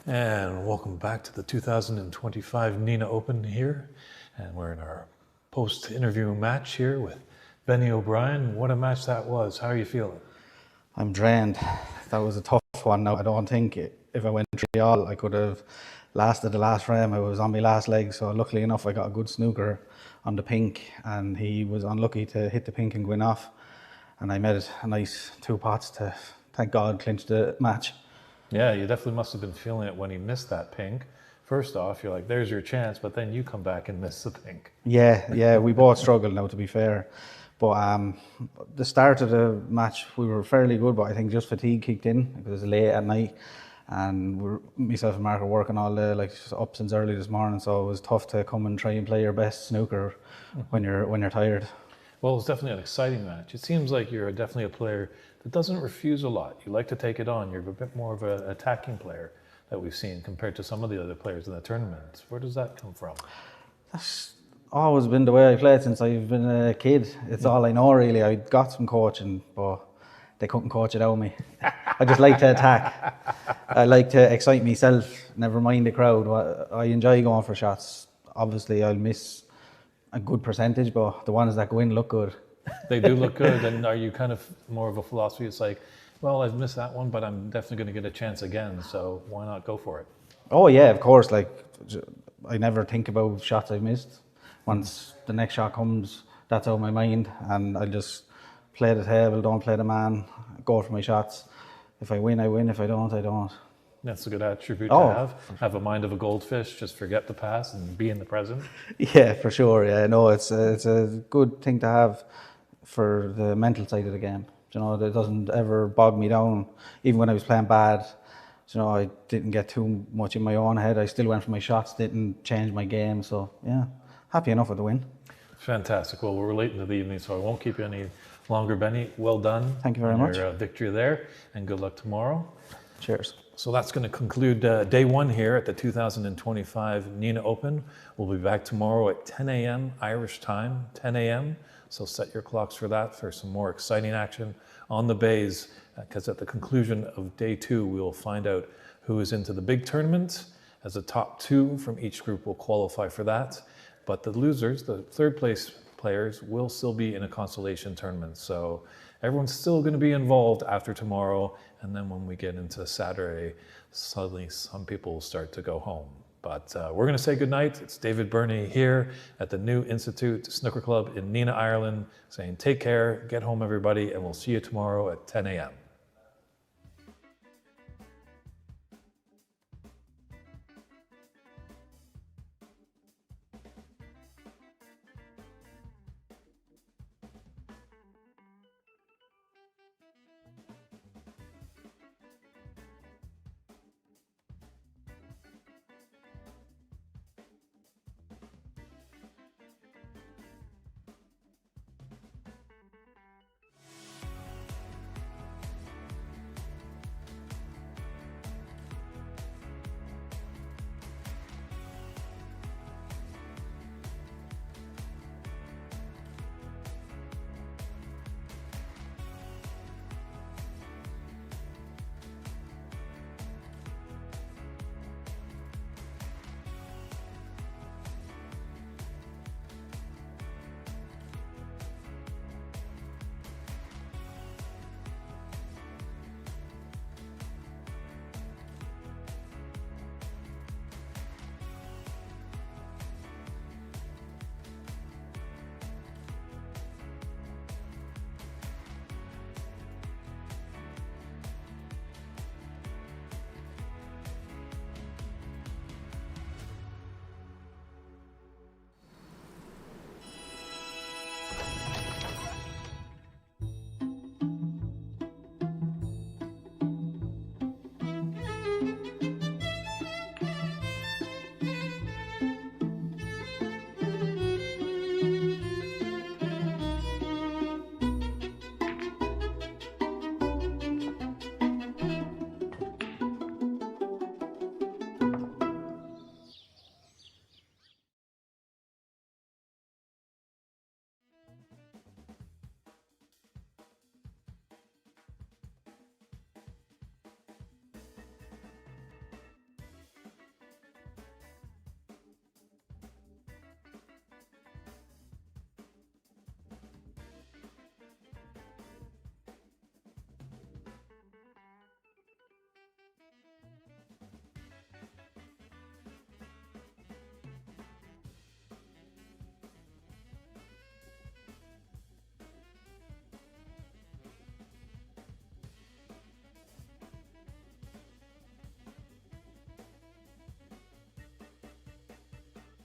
And welcome back to the 2025 Nenagh Open here. And we're in our post-interview match here with Burney O'Brien. What a match that was. How are you feeling? I'm drained. That was a tough one. Now, I don't think if I went 3-all, I could have lasted the last frame. I was on my last leg, so luckily enough, I got a good snooker on the pink, and he was unlucky to hit the pink and win off. And I made a nice 2 pots to, thank God, clinch the match. Yeah, you definitely must have been feeling it when he missed that pink. First off, you're like, there's your chance, but then you come back and miss the pink. Yeah, we both struggled now, to be fair. But the start of the match, we were fairly good, but I think just fatigue kicked in. It was late at night, and myself and Mark were working all day, up since early this morning, so it was tough to come and try and play your best snooker when you're tired. Well, it's definitely an exciting match. It seems like you're definitely a player that doesn't refuse a lot. You like to take it on. You're a bit more of an attacking player that we've seen compared to some of the other players in the tournament. Where does that come from? That's always been the way I played since I've been a kid. It's all I know, really. I got some coaching, but they couldn't coach it out of me. I just like to attack. I like to excite myself, never mind the crowd. I enjoy going for shots. Obviously, I'll miss a good percentage, but the ones that go in look good. They do look good. And are you kind of more of a philosophy? It's like, well, I've missed that one, but I'm definitely going to get a chance again, so why not go for it? Oh yeah, of course. I never think about shots I missed. Once the next shot comes, that's out of my mind, and I just play the table, don't play the man, go for my shots. If I win, I win. If I don't, I don't. That's a good attribute to have. Have a mind of a goldfish, just forget the past and be in the present. Yeah, for sure. Yeah, no, it's a good thing to have for the mental side of the game. You know, it doesn't ever bog me down. Even when I was playing bad, you know, I didn't get too much in my own head. I still went for my shots, didn't change my game. So yeah, happy enough with the win. Fantastic. Well, we're late into the evening, so I won't keep you any longer, Benny. Well done. Thank you very much. Your victory there, and good luck tomorrow. Cheers. So that's going to conclude day one here at the 2025 Nenagh Open. We'll be back tomorrow at 10 a.m. Irish time, 10 a.m. So set your clocks for that, for some more exciting action on the bays, because at the conclusion of day 2, we will find out who is into the big tournament, as the top 2 from each group will qualify for that. But the losers, the third place players, will still be in a consolation tournament. So everyone's still going to be involved after tomorrow. And then when we get into Saturday, suddenly some people will start to go home. But we're going to say goodnight. It's David Burney here at the New Institute Snooker Club in Nenagh, Ireland, saying take care, get home everybody, and we'll see you tomorrow at 10 a.m.